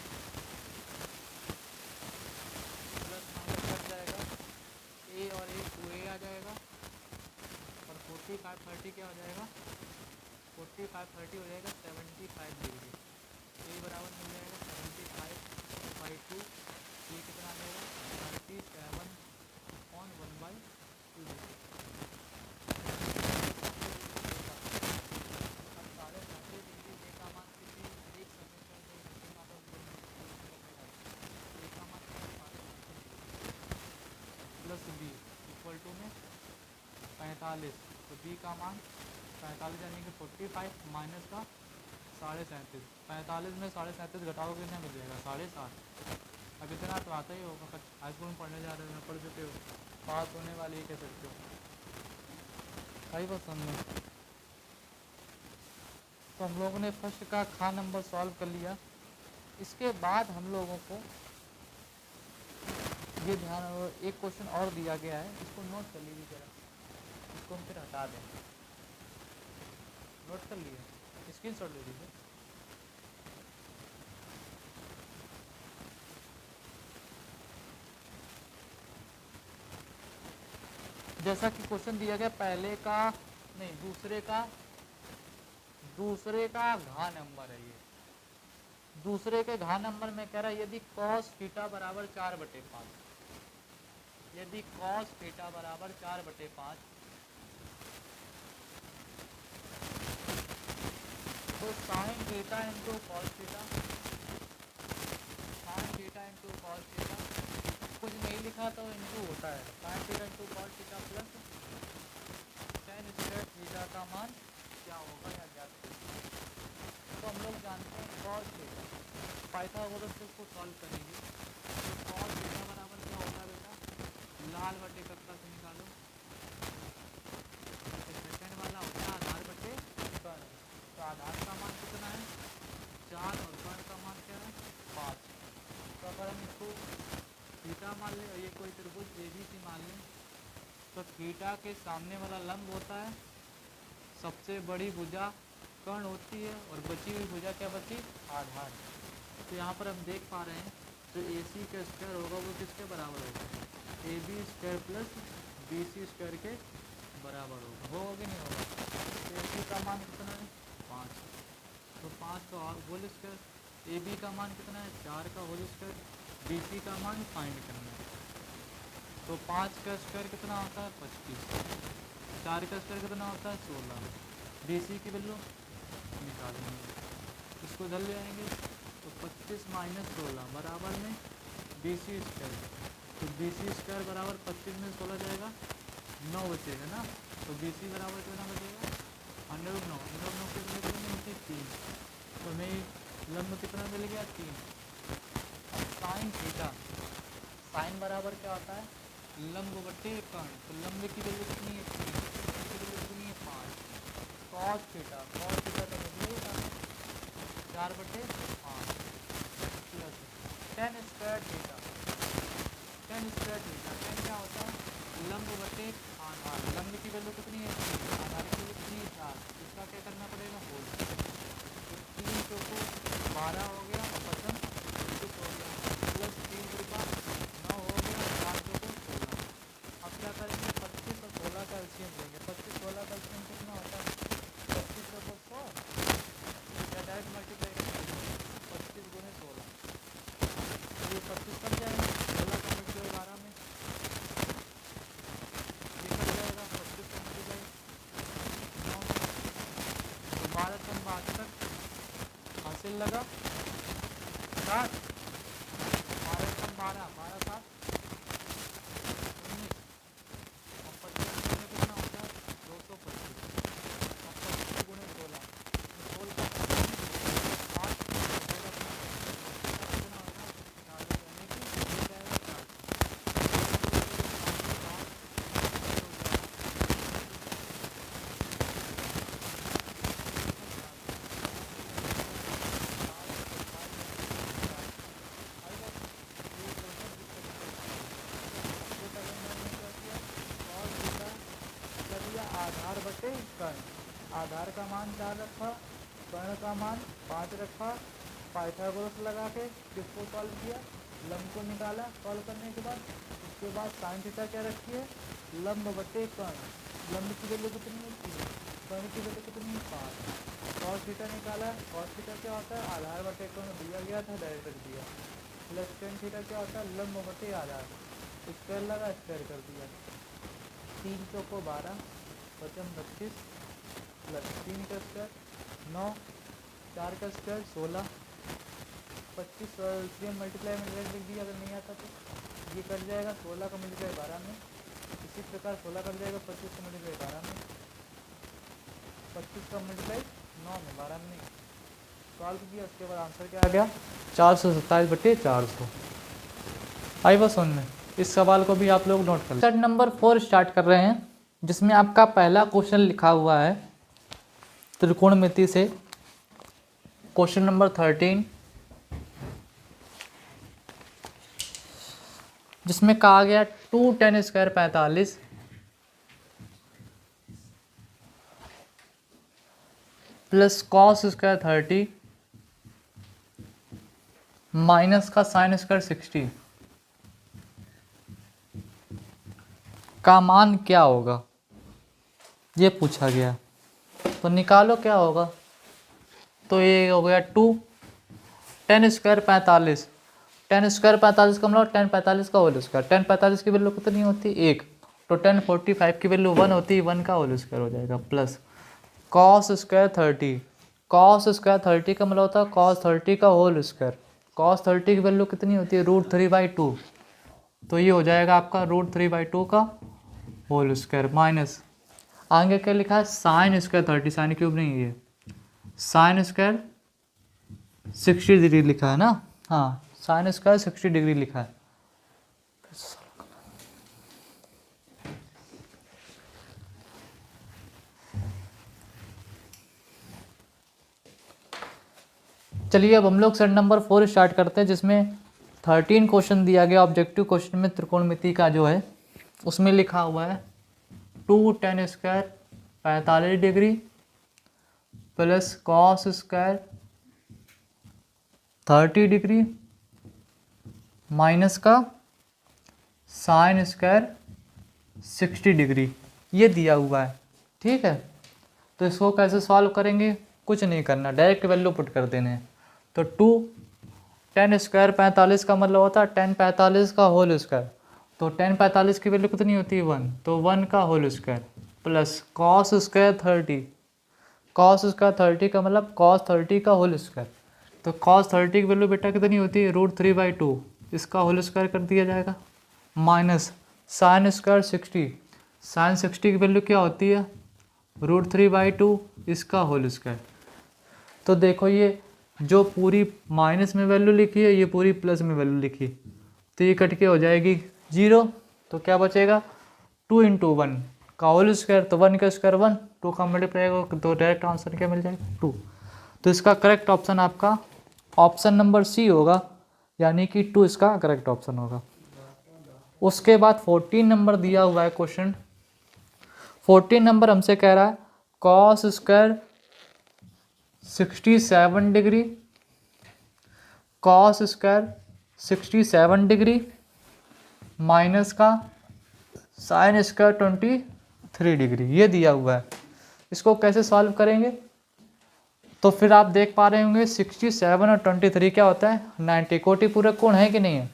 प्लस माइनस कट जाएगा, a और a 2a आ जाएगा और 45 30 क्या हो जाएगा, 45 30 हो जाएगा 75 डिग्री। a बराबर मिल जाएगा 75/2, ये कितना आ जाएगा 37/1/2। प्लस बी इक्वल 45, तो बी का मान 45 यानी कि 45 माइनस का 37.5, 45 में 37.5 घटाओगे कितना मिल जाएगा 7.5। अब इतना तो आता ही होगा, हाई स्कूल में पढ़ने जा रहे हो, पढ़ चुके हो, पास होने वाले ही कह सकते हो। सही बात समझो। तो हम लोगों ने फर्स्ट का खा नंबर सॉल्व कर लिया। इसके बाद हम लोगों को ये ध्यान, एक क्वेश्चन और दिया गया है, इसको नोट कर लीजिए जरा, इसको हम फिर हटा दें। नोट कर लिए, स्क्रीनशॉट ले लीजिए। जैसा कि क्वेश्चन दिया गया पहले का नहीं, दूसरे का घा नंबर है ये। दूसरे के घा नंबर में कह रहा है यदि cos थीटा बराबर 4/5, यदि cos थीटा बराबर 4/5 तो sine theta into cos theta, sine theta into cos theta, कुछ नहीं लिखा तो इंटू होता है, sine theta into cos theta plus ten square theta का मान क्या होगा या ज्ञात करेंगे। तो हम लोग जानते हैं कॉस थीटा, पाइथागोरस से उसको सॉल्व करेंगे। तो कॉस थीटा बराबर क्या होता है बेटा, लाल बटे कक्का से निकालो, सेकंड वाला होता है आधार बटे कर्ण। तो आधार का मान कितना है 4 और कर्ण का मान क्या है 5। तो अगर हम इसको थीटा मान लें और ये कोई त्रिभुज ABC मान लें, तो थीटा के सामने वाला लंब होता है, सबसे बड़ी भुजा कर्ण होती है और बची हुई भुजा क्या बची, आधार। तो यहाँ पर हम देख पा रहे हैं जो AC का स्क्वायर होगा वो किसके बराबर होगा, AB square plus BC square के बराबर होगा कि नहीं होगा। तो AC का मान कितना है 5, तो 5 का होल स्क्वायर, AB का मान कितना है 4 का होल स्क्वायर, BC का मान फाइंड करना है। तो 5 का स्क्वायर कितना होता है 25, 4 का स्क्वायर कितना होता है 16, BC की वैल्यू निकालेंगे, इसको इधर ले आएंगे। तो 25 माइनस 16 बराबर में BC स्क्वायर, तो BC स्क्वायर बराबर 25 में 16 जाएगा 9 बचेगा ना, तो BC बराबर कितना बचेगा 109, 109 की वैल्यू कितनी होती है 3, तो हमें लंब कितना मिल गया 3। अब साइन थीटा, साइन बराबर क्या होता है लंब बटे कर्ण, तो लंब की वैल्यू कितनी है 3, कर्ण की वैल्यू कितनी है 5। कॉस थीटा, कॉस थीटा तो बदलेगा 4/5 plus ten square theta, ten square theta, ten क्या होता है लंब बटे आधार, लंब की वैल्यू कितनी है 3, आधार की वैल्यू कितनी है 4, इसका क्या करना पड़ेगा होल। तो 3 चौको 12 हो गया और बचन 25 हो गया, प्लस 3 दुर्गा 9 हो गया, 4 चौको 16। अब क्या करेंगे 25 और 16 का एलसीएम लेंगे, 25 16 का एलसीएम कितना होता है 25 चौको 100, या डायरेक्ट मल्टीप्लाई करेंगे 25 गुणे 16, ये 25 कट जाएंगे 16 का मल्टीप्लाई 12 में, ये कट जाएगा 25 का मल्टीप्लाई 9 में, तो 12 कम 72 हासिल लगा 7, 12 कम 12, 12 7 19, और 25 में कितना होता है 225, और 25 गुणे 16, तो 16 का 5 कितना होगा 4, यानी कि हो जाएगा 4। आधार बटे कर्ण, आधार का मान 4 रखा, कर्ण का मान 5 रखा, पाइथागोरस लगा के किसको सॉल्व किया, लंब को निकाला सॉल्व करने के बाद। उसके बाद साइन थीटा क्या रखी है लंब बटे कर्ण, लंब की वैल्यू कितनी है 3, कर्ण की वैल्यू कितनी है 5, कॉस थीटा निकाला, कॉस थीटा क्या होता है आधार बटे कर्ण दिया गया था डायरेक्ट रख दिया, प्लस टेन थीटा क्या होता है लंब बटे आधार, स्क्वायर लगा स्क्वायर कर दिया, 3 चौको 12 बचन 32 प्लस 3 का स्क्वायर 9, 4 का स्क्वायर 16, 25 इसलिए मल्टीप्लाई में डायरेक्ट लिख दिया, अगर नहीं आता तो ये कट जाएगा 16 का मल्टीप्लाई 12 में, इस प्रकार 16 कर जाएगा, 25 का मल्टीप्लाई 12 में, 25 का मल्टीप्लाई 9 में, 12 में नहीं। सॉल्व किया, उसके बाद आंसर क्या आ गया 427/400। आई बस समझ में। इस सवाल को भी आप लोग नोट कर लें। सेट नंबर 4 स्टार्ट कर रहे हैं, जिसमें आपका पहला क्वेश्चन लिखा हुआ है त्रिकोणमिति से, क्वेश्चन नंबर 13, जिसमें कहा गया 2 tan square 45 plus cos square 30 minus का साइन स्क्वायर 60 का मान क्या होगा, ये पूछा गया। तो निकालो क्या होगा। तो ये हो गया 2 tan स्क्वायर 45, tan स्क्वायर 45 का मतलब tan 45 का होल स्क्वायर, tan 45 की वैल्यू कितनी होती है 1, तो tan 45 की वैल्यू 1 होती है, 1 का होल स्क्वायर हो जाएगा, plus cos square 30, cos square 30 का मतलब होता है cos 30 का होल स्क्वायर, cos 30 की वैल्यू कितनी होती है √3/2, तो ये हो जाएगा आपका √3/2 का होल स्क्वायर, माइनस आगे क्या लिखा है साइन स्क्वायर 30, साइन क्यूब नहीं है, साइन स्क्वायर 60 डिग्री लिखा है ना, हाँ साइन स्क्वायर 60 डिग्री लिखा है। चलिए अब हम लोग सेट नंबर 4 स्टार्ट करते हैं, जिसमें 13 क्वेश्चन दिया गया ऑब्जेक्टिव क्वेश्चन में त्रिकोणमिति का जो है, उसमें लिखा हुआ है 2 tan square 45 degree plus cos square 30 degree minus का साइन स्क्वायर 60 डिग्री, ये दिया हुआ है। ठीक है, तो इसको कैसे सॉल्व करेंगे, कुछ नहीं करना, डायरेक्ट वैल्यू पुट कर देने हैं। तो 2 tan स्क्वायर 45 का मतलब होता है tan 45 का होल स्क्वायर, तो tan 45 की वैल्यू कितनी होती है 1, तो 1 का whole square, plus cos square 30, cos square 30 का मतलब कॉस 30 का होल स्क्वायर, तो कॉस 30 की वैल्यू बेटा कितनी होती है √3/2, इसका होल स्क्वायर कर दिया जाएगा, माइनस साइन स्क्वायर 60, साइन 60 की वैल्यू क्या होती है √3/2 इसका होल स्क्वायर। तो देखो ये जो पूरी माइनस में वैल्यू लिखी है, ये पूरी प्लस में वैल्यू लिखी, तो ये कट के हो जाएगी 0, तो क्या बचेगा 2 × 1 का होल स्क्वायर, तो 1 का स्क्वायर 1, 2 का मल्टीप्लाई होगा, तो डायरेक्ट आंसर क्या मिल जाएगा 2। तो इसका करेक्ट ऑप्शन आपका ऑप्शन नंबर सी होगा, यानी कि 2 इसका करेक्ट ऑप्शन होगा। उसके बाद 14 नंबर दिया हुआ है क्वेश्चन, 14 नंबर हमसे कह रहा है cos square 67 degree, cos square 67 degree minus का साइन स्क्वायर 23 डिग्री, ये दिया हुआ है। इसको कैसे सॉल्व करेंगे, तो फिर आप देख पा रहे होंगे 67 और 23 क्या होता है 90, कोटि पूरक कोण है कि नहीं है।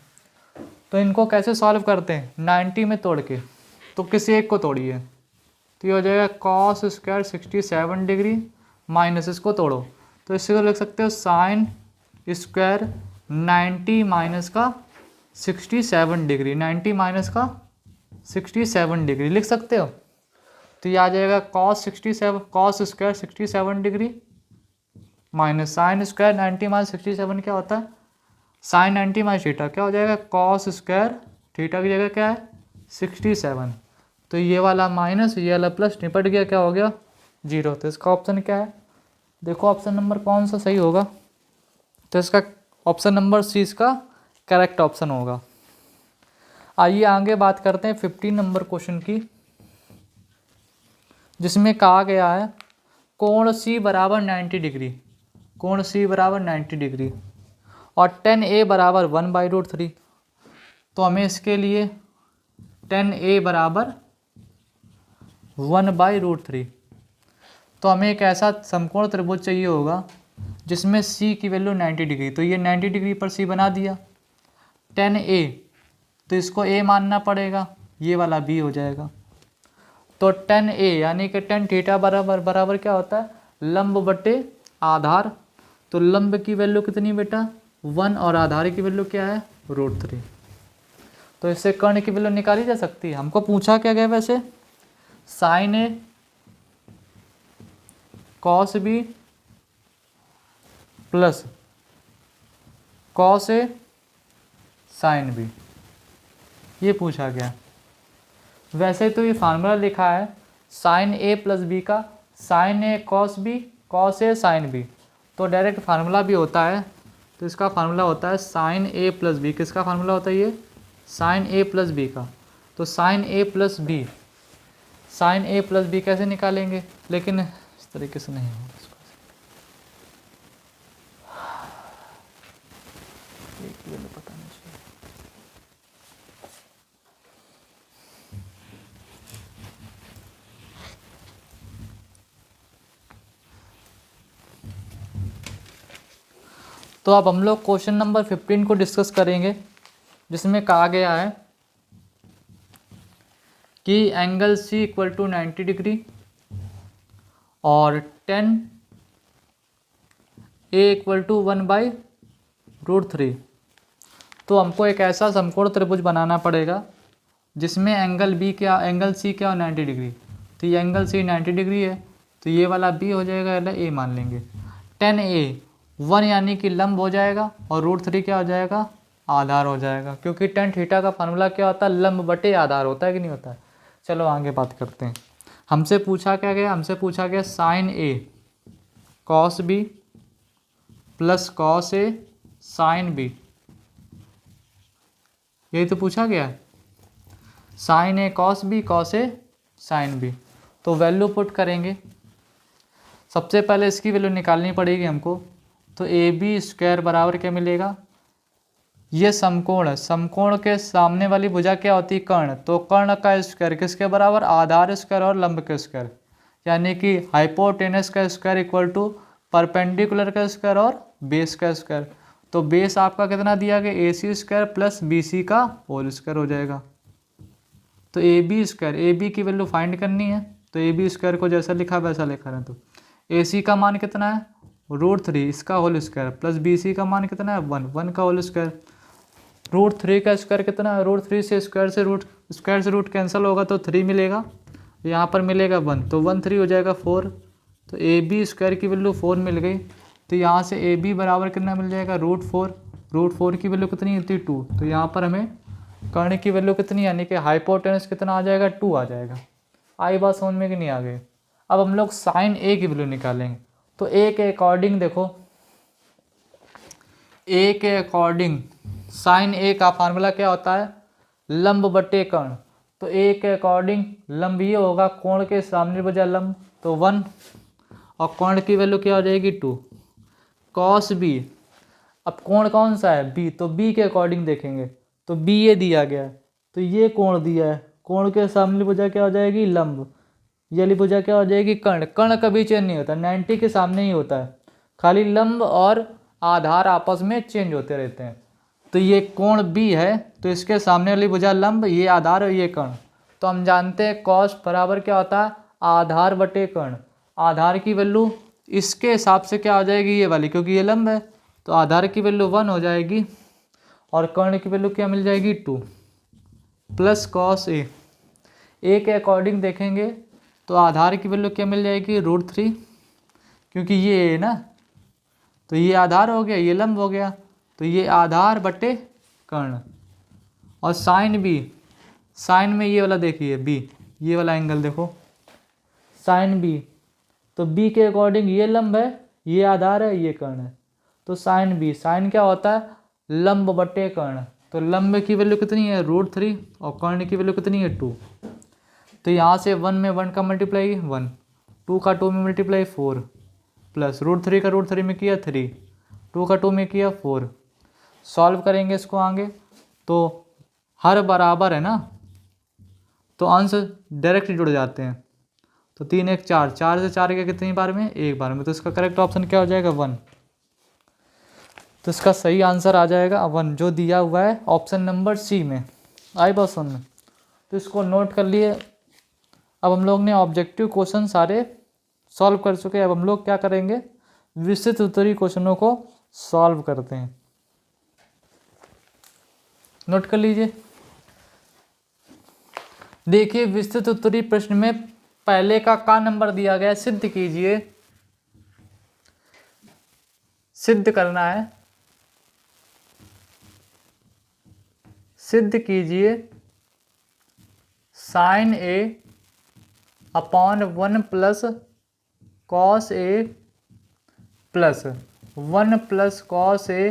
तो इनको कैसे सॉल्व करते हैं 90 में तोड़ के, तो किसी एक को तोड़िए, तो ये हो जाएगा कॉस स्क्वायर 67 डिग्री माइनस इसको तोड़ो, तो इससे लिख सकते हो साइन स्क्वायर 90 माइनस का 67 डिग्री, 90 माइनस का 67 डिग्री लिख सकते हो। तो ये आ जाएगा cos square 67 degree minus sine square 90 minus 67 क्या होता है साइन 90 माइनस थीटा, क्या हो जाएगा कॉस स्क्वायर थीटा की जगह क्या है 67, तो ये वाला माइनस ये वाला प्लस निपट गया, क्या हो गया 0। तो इसका ऑप्शन क्या है, देखो ऑप्शन नंबर कौन सा सही होगा, तो इसका ऑप्शन नंबर सी इसका करेक्ट ऑप्शन होगा। आइए आगे बात करते हैं 15 नंबर क्वेश्चन की, जिसमें कहा गया है कोण सी बराबर 90 डिग्री, कोण सी बराबर 90 डिग्री और tan A बराबर 1/√3, तो हमें इसके लिए tan A बराबर 1/√3, तो हमें एक ऐसा समकोण त्रिभुज चाहिए होगा जिसमें C की वैल्यू 90 डिग्री, तो ये 90 डिग्री पर C बना दिया, tan A तो इसको A मानना पड़ेगा, ये वाला B हो जाएगा, तो tan A यानी कि tan थीटा बराबर क्या होता है लंब बटे आधार, तो लंब की वैल्यू कितनी बेटा 1 और आधार की वैल्यू क्या है √3, तो इससे कर्ण की वैल्यू निकाली जा सकती है। हमको पूछा क्या गया वैसे, साइन ए कॉस बी प्लस कॉस ए साइन बी, ये पूछा गया। वैसे तो ये फार्मूला लिखा है साइन ए प्लस बी का, sign A cos B cos A sine B, तो डायरेक्ट फार्मूला भी होता है। तो इसका फार्मूला होता है साइन ए प्लस बी, किसका फार्मूला होता है ये, साइन ए प्लस बी का। तो साइन ए प्लस बी, साइन ए प्लस बी कैसे निकालेंगे, लेकिन इस तरीके से नहीं होगा इसको। एक वैल्यू पता नहीं चाहिए। तो अब हम लोग क्वेश्चन नंबर 15 को डिस्कस करेंगे, जिसमें कहा गया है कि angle C equal to 90 degree और 10 ए इक्वल टू 1/√3। तो हमको एक ऐसा समकोण त्रिभुज बनाना पड़ेगा जिसमें एंगल बी क्या, एंगल सी क्या हो 90 डिग्री। तो ये एंगल सी 90 डिग्री है, तो ये वाला बी हो जाएगा, या ए मान लेंगे। 10a 1 यानी कि लंब हो जाएगा और √3 क्या हो जाएगा, आधार हो जाएगा, क्योंकि tan थीटा का फार्मूला क्या होता है, लंब बटे आधार होता है कि नहीं होता है। चलो आगे बात करते हैं। हमसे पूछा क्या गया, हमसे पूछा गया साइन ए कॉस बी प्लस कॉस ए साइन बी, यही तो पूछा गया है, sign A cos B cos A sine B. तो वैल्यू पुट करेंगे, सबसे पहले इसकी वैल्यू निकालनी पड़ेगी हमको। तो ए बी स्क्वायर बराबर क्या मिलेगा, ये समकोण है, समकोण के सामने वाली भुजा क्या होती है, कर्ण। तो कर्ण का स्क्वायर किसके बराबर, आधार स्क्वायर और लंब के स्क्वायर, यानी कि हाइपोटेनस का स्क्वायर इक्वल टू परपेंडिकुलर का स्क्वायर और बेस का स्क्वायर। तो बेस आपका कितना दिया गया, A C square plus B C का होल स्क्वायर हो जाएगा। तो A B square, A B की वैल्यू फाइंड करनी है, तो ए बी स्क्वायर को जैसा लिखा वैसा लिखा है। तो ए सी का मान कितना है, √3 इसका whole square plus B C का मान कितना है, 1 का होल स्क्वायर। √3 का स्क्वायर कितना है, √3 से स्क्वायर से रूट कैंसिल होगा तो 3 मिलेगा, यहाँ पर मिलेगा 1, तो 1 3 हो जाएगा 4। तो ए बी स्क्वायर की वैल्यू 4 मिल गई। तो यहाँ से ए बी बराबर कितना मिल जाएगा, √4 की वैल्यू कितनी होती है 2। तो यहाँ पर हमें कर्ण की वैल्यू कितनी, यानी कि हाइपोटेनस कितना आ जाएगा, 2 आ जाएगा। आई बात समझ में कि नहीं आ गई। अब हम लोग साइन ए की वैल्यू निकालेंगे। तो ए के अकॉर्डिंग देखो, ए के अकॉर्डिंग साइन ए का फार्मूला क्या होता है, लंब बटे कर्ण। तो ए के अकॉर्डिंग लंब ये होगा, कोण के सामने बजा लंब, तो 1 और कोण की वैल्यू क्या हो जाएगी 2। कॉस बी, अब कोण कौन सा है, बी, तो बी के अकॉर्डिंग देखेंगे। तो बी ये दिया गया है, तो ये कोण दिया है, कोण के सामने भुजा क्या हो जाएगी, लंब, ये वाली भुजा क्या हो जाएगी, कर्ण। कर्ण कभी चेंज नहीं होता, 90 के सामने ही होता है, खाली लंब और आधार आपस में चेंज होते रहते हैं। तो ये कोण बी है, तो इसके सामने वाली भुजा लंब, ये आधार और ये कर्ण। तो हम जानते हैं कॉस बराबर क्या होता है, आधार बटे कर्ण। आधार की वैल्यू इसके हिसाब से क्या हो जाएगी, ये वाली, क्योंकि ये लंब है, तो आधार की वैल्यू 1 हो जाएगी और कर्ण की वैल्यू क्या मिल जाएगी 2 प्लस कॉस ए। ए के अकॉर्डिंग देखेंगे तो आधार की वैल्यू क्या मिल जाएगी, √3, क्योंकि ये है ना, तो ये आधार हो गया, ये लंब हो गया, तो ये आधार बटे कर्ण। और साइन बी, साइन में ये वाला देखिए बी, ये वाला एंगल देखो साइन बी, तो बी के अकॉर्डिंग ये लंब है, ये आधार है, ये कर्ण है। तो साइन बी, साइन क्या होता है, लंब बटे कर्ण। तो लंब की वैल्यू कितनी है, √3 और कर्ण की वैल्यू कितनी है 2। तो यहाँ से 1 में 1 का मल्टीप्लाई 1, 2 का 2 में मल्टीप्लाई 4, प्लस √3 का √3 में किया 3, 2 का 2 में किया 4। सॉल्व करेंगे इसको आगे, तो हर बराबर है ना, तो अंश डायरेक्ट जुड़ जाते हैं। तो 3 1 4, 4 से 4 के कितनी बार में, एक बार में। तो इसका करेक्ट ऑप्शन क्या हो जाएगा, 1। तो इसका सही आंसर आ जाएगा 1, जो दिया हुआ है ऑप्शन नंबर सी में। आई बात समझ में, तो इसको नोट कर लिए। अब हम लोग ने ऑब्जेक्टिव क्वेश्चन सारे सॉल्व कर चुके हैं। अब हम लोग क्या करेंगे, विस्तृत उत्तरीय क्वेश्चनों को सॉल्व करते हैं। नोट कर लीजिए। देखिए विस्तृत उत्तरीय प्रश्न में पहले का नंबर दिया गया है, सिद्ध कीजिए, सिद्ध करना है, सिद्ध कीजिए sine A upon 1 plus cos A plus 1 plus cos A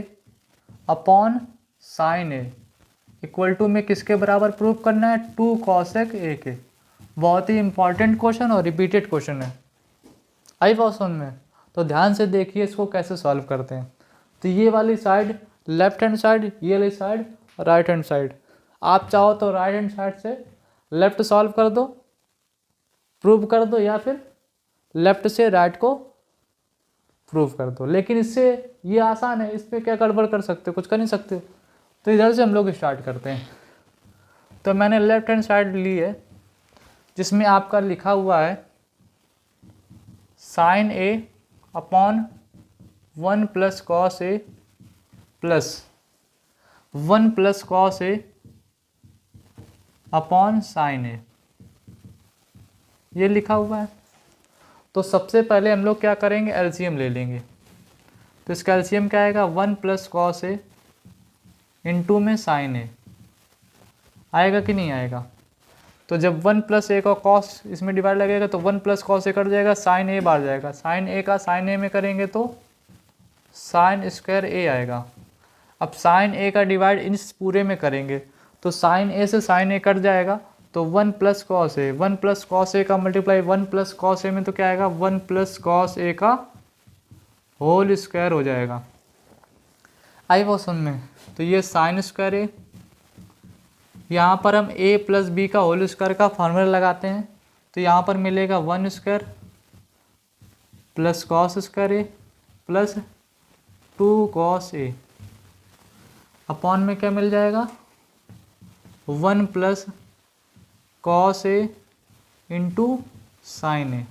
upon sine A equal to में किसके बराबर प्रूव करना है, 2 कॉसेक ए के। बहुत ही इंपॉर्टेंट क्वेश्चन और रिपीटेड क्वेश्चन है, आई बात समझ में। तो ध्यान से देखिए इसको कैसे सॉल्व करते हैं। तो ये वाली साइड लेफ्ट हैंड साइड, ये वाली साइड राइट हैंड साइड। आप चाहो तो राइट हैंड साइड से लेफ्ट सॉल्व कर दो, प्रूव कर दो, या फिर लेफ्ट से राइट को प्रूव कर दो। लेकिन इससे ये आसान है, इस पर क्या गड़बड़ कर सकते हो, कुछ कर नहीं सकते हो। तो इधर से हम लोग स्टार्ट करते हैं। तो मैंने लेफ्ट हैंड साइड ली है जिसमें आपका लिखा हुआ है sign A upon 1 plus cos A plus 1 plus cos A upon sine ए, ये लिखा हुआ है। तो सबसे पहले हम लोग क्या करेंगे, एलसीएम ले लेंगे। तो इसका एलसीएम क्या आएगा, 1 प्लस कॉस ए इंटू में साइन ए, आएगा कि नहीं आएगा। तो जब 1 प्लस ए का कॉस इसमें डिवाइड लगेगा तो 1 प्लस कॉस ए कट जाएगा, साइन ए बाहर जाएगा। साइन ए का साइन ए में करेंगे तो साइन स्क्वायर ए आएगा। अब साइन ए का डिवाइड इस पूरे में करेंगे तो साइन ए से साइन ए कट जाएगा, तो 1 प्लस कॉस ए, 1 प्लस कॉस ए का मल्टीप्लाई 1 प्लस कॉस ए में तो क्या आएगा, 1 प्लस कॉस ए का होल स्क्वायर हो जाएगा। आई वो सुन में। तो ये साइन स्क्वायर ए, यहाँ पर हम a प्लस बी का होल स्क्वायर का फॉर्मूला लगाते हैं। तो यहाँ पर मिलेगा 1 square plus cos square A plus 2 cos A upon में क्या मिल जाएगा, 1 प्लस कॉस ए इंटू साइन ए।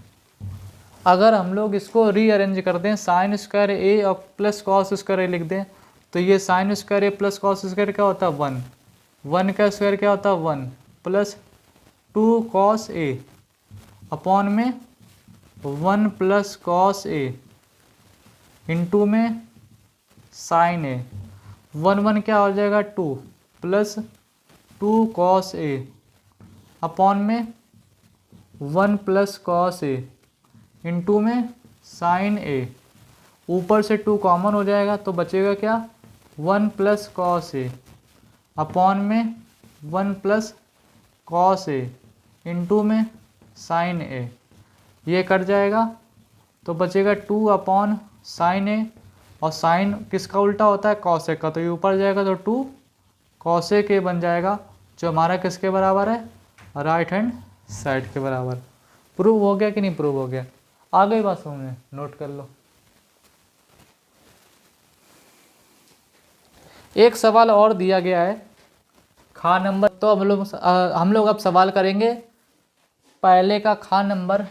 अगर हम लोग इसको रीअरेंज कर दें, साइन स्क्वायर ए और प्लस कॉस स्क्वायर ए लिख दें, तो ये साइन स्क्वायर ए प्लस कॉस स्क्वायर क्या होता है, 1, 1 का स्क्वायर क्या होता है 1 प्लस 2 कॉस ए अपॉन में 1 प्लस कॉस ए इंटू में साइन ए। 1 1 क्या हो जाएगा 2 प्लस 2 कॉस ए अपॉन में 1 प्लस कॉस ए इंटू में साइन ए। ऊपर से 2 कॉमन हो जाएगा तो बचेगा क्या, 1 प्लस कॉस ए अपॉन में 1 प्लस कॉस ए इंटू में साइन ए। ये कट जाएगा तो बचेगा 2 अपॉन साइन ए, और साइन किसका उल्टा होता है, कॉस ए का। तो ये ऊपर जाएगा तो 2 कॉस ए के बन जाएगा, जो हमारा किसके बराबर है, राइट हैंड साइड के बराबर। प्रूव हो गया कि नहीं प्रूव हो गया, आ गई बात समझ में, नोट कर लो। एक सवाल और दिया गया है खा नंबर। तो हम लोग अब सवाल करेंगे पहले का खा नंबर,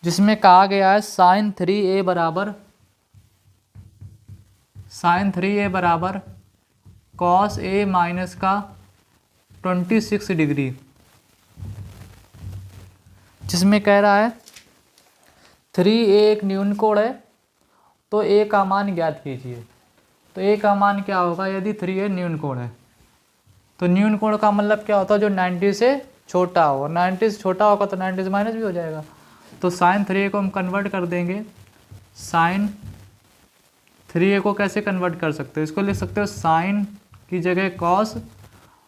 जिसमें कहा गया है साइन 3a बराबर कॉस ए माइनस का 26 डिग्री, जिसमें कह रहा है 3a एक न्यून कोण है, तो a का मान ज्ञात कीजिए। तो a का मान क्या होगा, यदि 3a न्यून कोण है तो न्यून कोण का मतलब क्या होता है, जो 90 से छोटा हो। 90 से छोटा होगा तो 90 से माइनस भी हो जाएगा। तो साइन 3a को हम कन्वर्ट कर देंगे, साइन 3a को कैसे कन्वर्ट कर सकते हो, इसको लिख सकते हो साइन की जगह कॉस,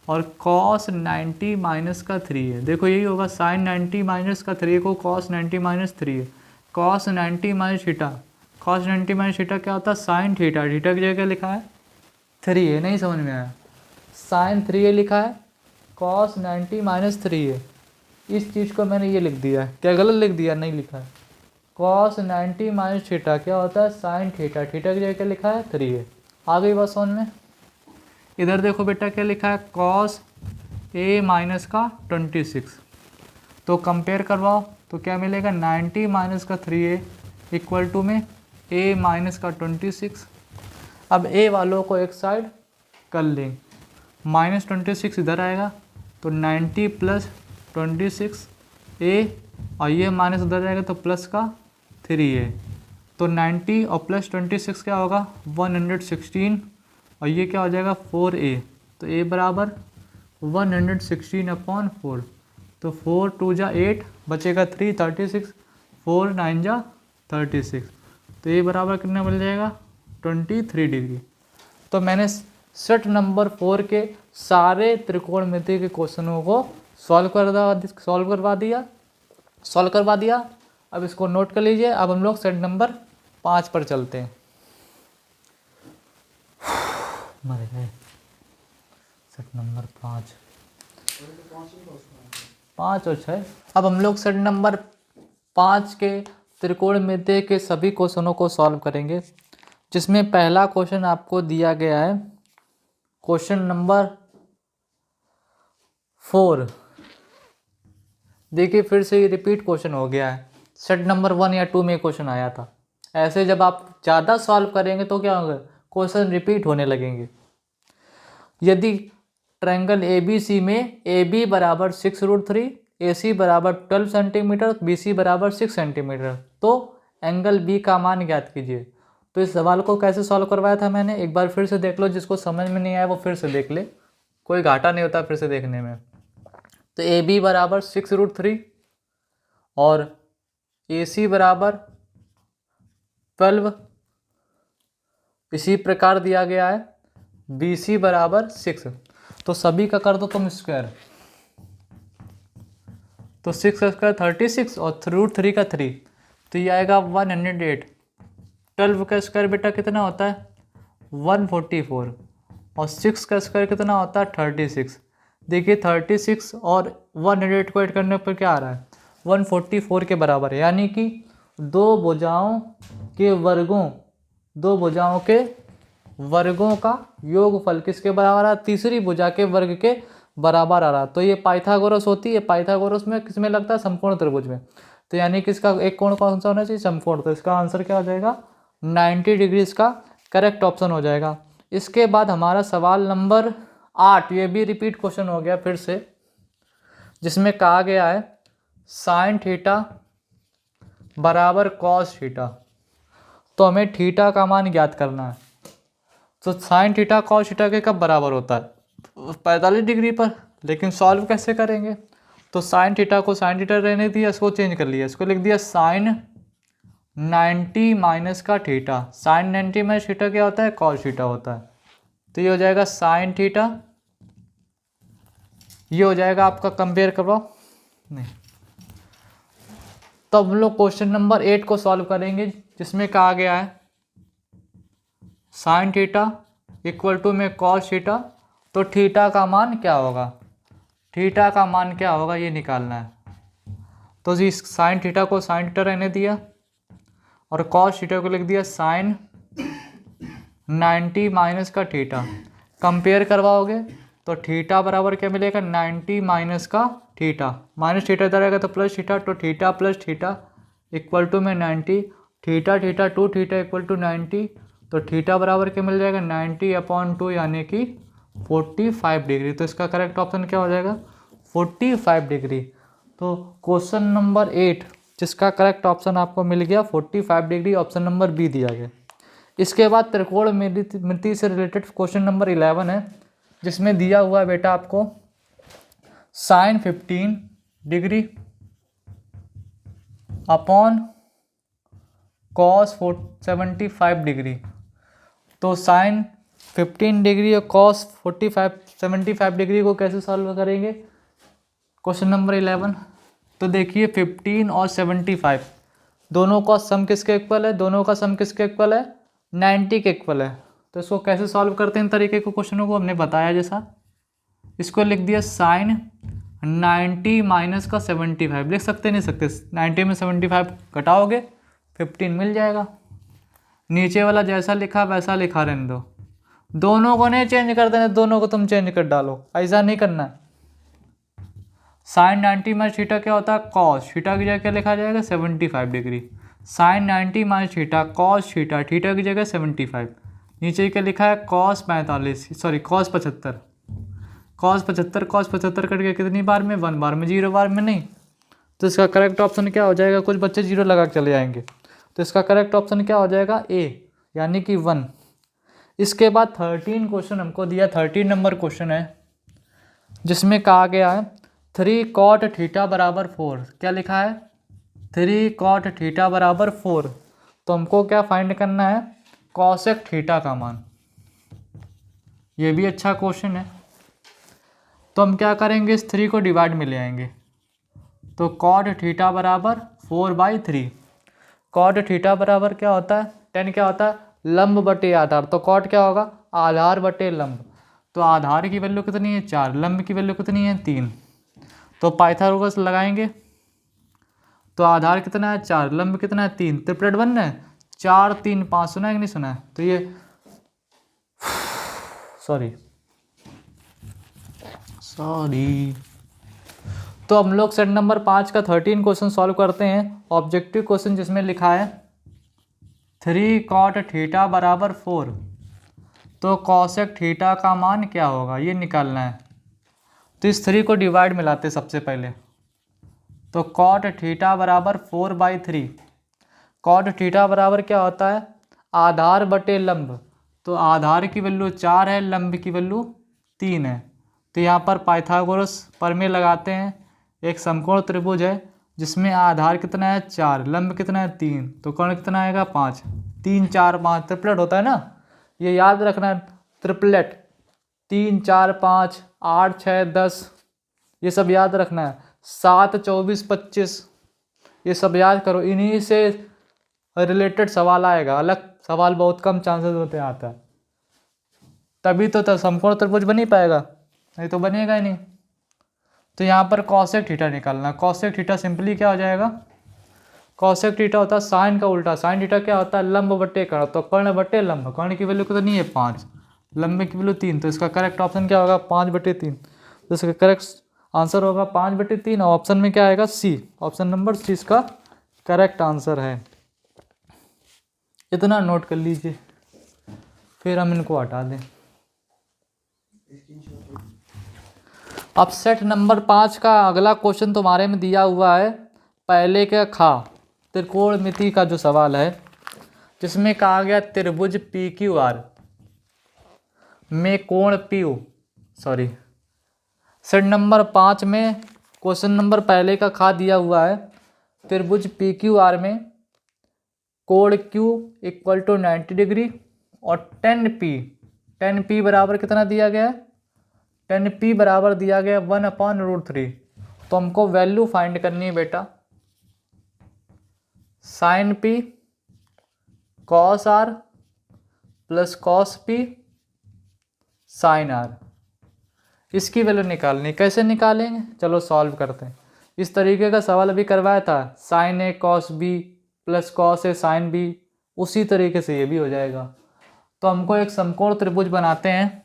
और कॉस 90 माइनस का 3a। देखो यही होगा, साइन 90 माइनस का 3a को cos 90 minus 3a, cos 90 minus theta, cos 90 minus theta क्या होता है, साइन थीटा। थीटा की जगह लिखा है 3a, नहीं समझ में आया, साइन 3a लिखा है, कॉस 90 माइनस 3a। इस चीज़ को मैंने ये लिख दिया है, क्या गलत लिख दिया, नहीं लिखा है। कॉस 90 माइनस थीटा क्या होता है, साइन थीटा। थीटा की जगह क्या लिखा है 3a। आ गई बात समझ में। इधर देखो बेटा क्या लिखा है, कॉस ए माइनस का 26। तो कंपेयर करवाओ तो क्या मिलेगा, 90 माइनस का 3a इक्वल टू में a माइनस का 26। अब a वालों को एक साइड कर लें -26 इधर आएगा, तो 90 + 26 A, और ये माइनस उधर जाएगा तो प्लस का 3A, तो 90 और +26 क्या होगा 116, और ये क्या हो जाएगा 4A, तो A बराबर 116/4, तो 4 2 जा 8, बचेगा 3 36, 4 9 जा 36, तो ये बराबर कितना मिल जाएगा 23 डिग्री। तो मैंने सेट नंबर 4 के सारे त्रिकोणमिति के क्वेश्चनों को सॉल्व करवा दिया। अब इसको नोट कर लीजिए। अब हम लोग सेट नंबर 5 पर चलते हैं। मर गए। सेट नंबर 5 और 6। अब हम लोग सेट नंबर 5 के त्रिकोणमिति के सभी क्वेश्चनों को सॉल्व करेंगे, जिसमें पहला क्वेश्चन आपको दिया गया है क्वेश्चन नंबर 4। देखिए फिर से ये रिपीट क्वेश्चन हो गया है। सेट नंबर 1 या 2 में क्वेश्चन आया था। ऐसे जब आप ज़्यादा सॉल्व करेंगे तो क्या होगा, क्वेश्चन रिपीट होने लगेंगे। यदि ट्रायंगल ABC में AB बराबर 6√3, AC बराबर 12 सेंटीमीटर, BC बराबर 6 सेंटीमीटर, तो एंगल B का मान ज्ञात कीजिए। तो इस सवाल को कैसे सॉल्व करवाया था मैंने, एक बार फिर से देख लो। जिसको समझ में नहीं आया वो फिर से देख ले, कोई घाटा नहीं होता फिर से देखने में। तो AB बराबर 6√3 और AC बराबर 12, इसी प्रकार दिया गया है BC बराबर 6। तो सभी का कर दो तुम स्क्वायर, तो 6 का स्क्वायर 36 और √3 का 3, तो ये आएगा 108। 12 का स्क्वायर बेटा कितना होता है 144, और 6 का स्क्वायर कितना होता है 36। देखिए 36 और 108 को ऐड करने पर क्या आ रहा है 144 के बराबर है, यानी कि दो भुजाओं के वर्गों का योगफल किसके बराबर आ रहा है, तीसरी भुजा के वर्ग के बराबर आ रहा है। तो ये पाइथागोरस होती है। पाइथागोरस में किस में लगता है, समकोण त्रिभुज में। तो यानी कि इसका एक कोण कौन सा होना चाहिए, समकोण। तो इसका आंसर क्या हो जाएगा 90 डिग्री, इसका करेक्ट ऑप्शन हो जाएगा। इसके बाद हमारा सवाल नंबर 8, ये भी रिपीट क्वेश्चन हो गया फिर से, जिसमें कहा गया है साइन थीटा बराबर कॉस थीटा। तो हमें थीटा का मान ज्ञात करना है। तो साइन थीटा कॉस थीटा के कब बराबर होता है 45 डिग्री पर। लेकिन सॉल्व कैसे करेंगे, तो साइन थीटा को साइन थीटा रहने दिया, इसको चेंज कर लिया, इसको लिख दिया साइन 90 माइनस का थीटा। साइन 90 माइनस थीटा क्या होता है, कॉस थीटा होता है। तो ये हो जाएगा साइन थीटा, ये हो जाएगा आपका, कंपेयर करवाओ नहीं। तो हम लोग क्वेश्चन नंबर 8 को सॉल्व करेंगे, जिसमें कहा गया है साइन थीटा इक्वल टू में कॉस थीटा। तो थीटा का मान क्या होगा, थीटा का मान क्या होगा ये निकालना है। तो जी साइन थीटा को साइन थीटा रहने दिया और कॉस थीटा को लिख दिया साइन 90 माइनस का थीटा। कंपेयर करवाओगे तो थीटा बराबर क्या मिलेगा 90 माइनस का थीटा, माइनस थीटा इधर आएगा तो प्लस थीटा, तो theta plus theta equal to में 90। Theta theta 2 theta equal to 90, तो थीटा बराबर क्या मिल जाएगा 90/2 यानी कि 45 डिग्री। तो इसका करेक्ट ऑप्शन क्या हो जाएगा 45 डिग्री। तो क्वेश्चन नंबर 8 जिसका करेक्ट ऑप्शन आपको मिल गया 45 डिग्री, ऑप्शन नंबर बी दिया गया। इसके बाद त्रिकोणमिति से रिलेटेड क्वेश्चन नंबर 11 है, जिसमें दिया हुआ है बेटा आपको sine 15 degree upon cos 75 degree. तो साइन 15 डिग्री और कॉस 75 डिग्री को कैसे सॉल्व करेंगे क्वेश्चन नंबर 11। तो देखिए 15 और 75 दोनों का सम किसके इक्वल है, दोनों का सम किसके इक्वल है 90 के इक्वल है। तो इसको कैसे सॉल्व करते हैं इन तरीके के क्वेश्चनों को हमने बताया जैसा। इसको लिख दिया साइन 90 माइनस का 75, लिख सकते नहीं सकते, 90 में 75 घटाओगे 15 मिल जाएगा। नीचे वाला जैसा लिखा वैसा लिखा रहने दो, दोनों को नहीं चेंज कर देना, दोनों को तुम चेंज कर डालो, ऐसा नहीं करना है। साइन 90 माइनस थीटा क्या होता है कॉस, थीटा की जगह क्या लिखा जाएगा 75 degree. Sine 90 minus theta cos theta, theta की जगह 75। नीचे क्या लिखा है कॉस 45, सॉरी कॉस 75, कॉस 75 करके कितनी बार में, 1 बार में, 0 बार में नहीं। तो इसका करेक्ट ऑप्शन क्या हो जाएगा, कुछ बच्चे 0 लगा के चले जाएंगे, तो इसका करेक्ट ऑप्शन क्या हो जाएगा, ए यानी कि 1। इसके बाद 13 क्वेश्चन हमको दिया, 13 नंबर क्वेश्चन है जिसमें कहा गया है 3 cot थीटा बराबर 4। क्या लिखा है, 3 cot थीटा बराबर 4। तो हमको क्या फाइंड करना है, कॉसेक थीटा का मान। ये भी अच्छा क्वेश्चन है। तो हम क्या करेंगे, इस 3 को डिवाइड में ले आएंगे। तो cot थीटा बराबर 4/3। cot थीटा बराबर क्या होता है, 10 क्या होता है, लंब बटे आधार। तो cot क्या होगा, आधार बटे लंब। तो आधार की वैल्यू कितनी है, 4, लंब की वैल्यू कितनी है, 3। तो पाइथागोरस लगाएंगे। तो आधार कितना है, 4, लंब कितना है, 3। ट्रिपलेट बन रहा है 4 3 5, सुना है कि नहीं सुना है। तो ये सॉरी तो हम लोग सेट नंबर 5 का 13 क्वेश्चन सॉल्व करते हैं। ऑब्जेक्टिव क्वेश्चन जिसमें लिखा है 3 cot थीटा बराबर 4। तो कॉसेक थीटा का मान क्या होगा, ये निकालना है। तो इस 3 को डिवाइड में लाते सबसे पहले। तो cot थीटा बराबर 4/3। cot थीटा बराबर क्या होता है, आधार बटे लंब। तो आधार की वैल्यू 4 है, लंब की वैल्यू 3 है। तो यहाँ पर पाइथागोरस प्रमेय लगाते हैं। एक समकोण त्रिभुज है जिसमें आधार कितना है, 4, लंब कितना है, 3। तो कर्ण कितना आएगा, 5। 3 4 5 ट्रिपलेट होता है ना, ये याद रखना है। ट्रिपलेट 3 4 5 8 6 10, ये सब याद रखना है। 7 24 25, ये सब याद करो। इन्हीं से रिलेटेड सवाल आएगा, अलग सवाल बहुत कम चांसेस होते हैं आता है। तभी तो समकोण त्रिभुज बन ही पाएगा, नहीं तो बनेगा ही नहीं। तो यहाँ पर कॉसेक थीटा निकालना। कॉसेक थीटा सिंपली क्या हो जाएगा, कॉसेक थीटा होता है साइन का उल्टा। साइन थीटा क्या होता है, लंब बटे कर्ण। तो कर्ण बटे लंब, कर्ण की वैल्यू कितनी है, 5, लंब की वैल्यू 3। तो इसका करेक्ट ऑप्शन क्या होगा, 5/3। तो इसका करेक्ट आंसर होगा 5/3। और ऑप्शन में क्या आएगा, सी। ऑप्शन नंबर सी इसका करेक्ट आंसर है। इतना नोट कर लीजिए, फिर हम इनको हटा दें। अब सेट नंबर 5 का अगला क्वेश्चन तुम्हारे में दिया हुआ है, पहले के खा त्रिकोणमिति का जो सवाल है, जिसमें कहा गया त्रिभुज PQR में कोण PQ, सेट नंबर 5 में क्वेश्चन नंबर पहले का खा दिया हुआ है। त्रिभुज PQR में कोण Q = 90 डिग्री और 10P बराबर कितना दिया गया है, 10P बराबर दिया गया 1/√3। तो हमको वैल्यू फाइंड करनी है बेटा। Sine P cos R plus cos P sine R, इसकी वैल्यू निकालनी। कैसे निकालेंगे, चलो सॉल्व करते हैं। इस तरीके का सवाल अभी करवाया था, sine A cos B plus cos A sine B, उसी तरीके से ये भी हो जाएगा। तो हमको एक समकोण त्रिभुज बनाते हैं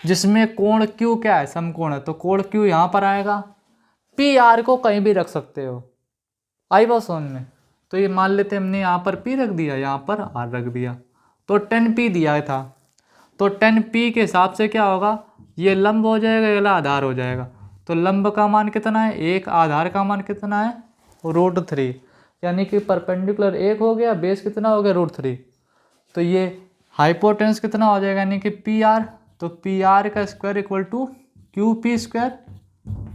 जिसमें कोण Q क्या है, समकोण है। तो कोण Q यहाँ पर आएगा। PR को कहीं भी रख सकते हो, आई बात समझ में। तो ये मान लेते हमने यहाँ पर P रख दिया, यहाँ पर R रख दिया। तो 10P दिया था। तो 10P के हिसाब से क्या होगा, ये लंब हो जाएगा, अगला आधार हो जाएगा। तो लंब का मान कितना है, 1, आधार का मान कितना है, √3। यानी कि परपेंडिकुलर 1 हो गया, बेस कितना हो गया, √3। तो ये हाइपोटेनस कितना हो जाएगा, यानी कि PR। तो PR का स्क्वायर = QP²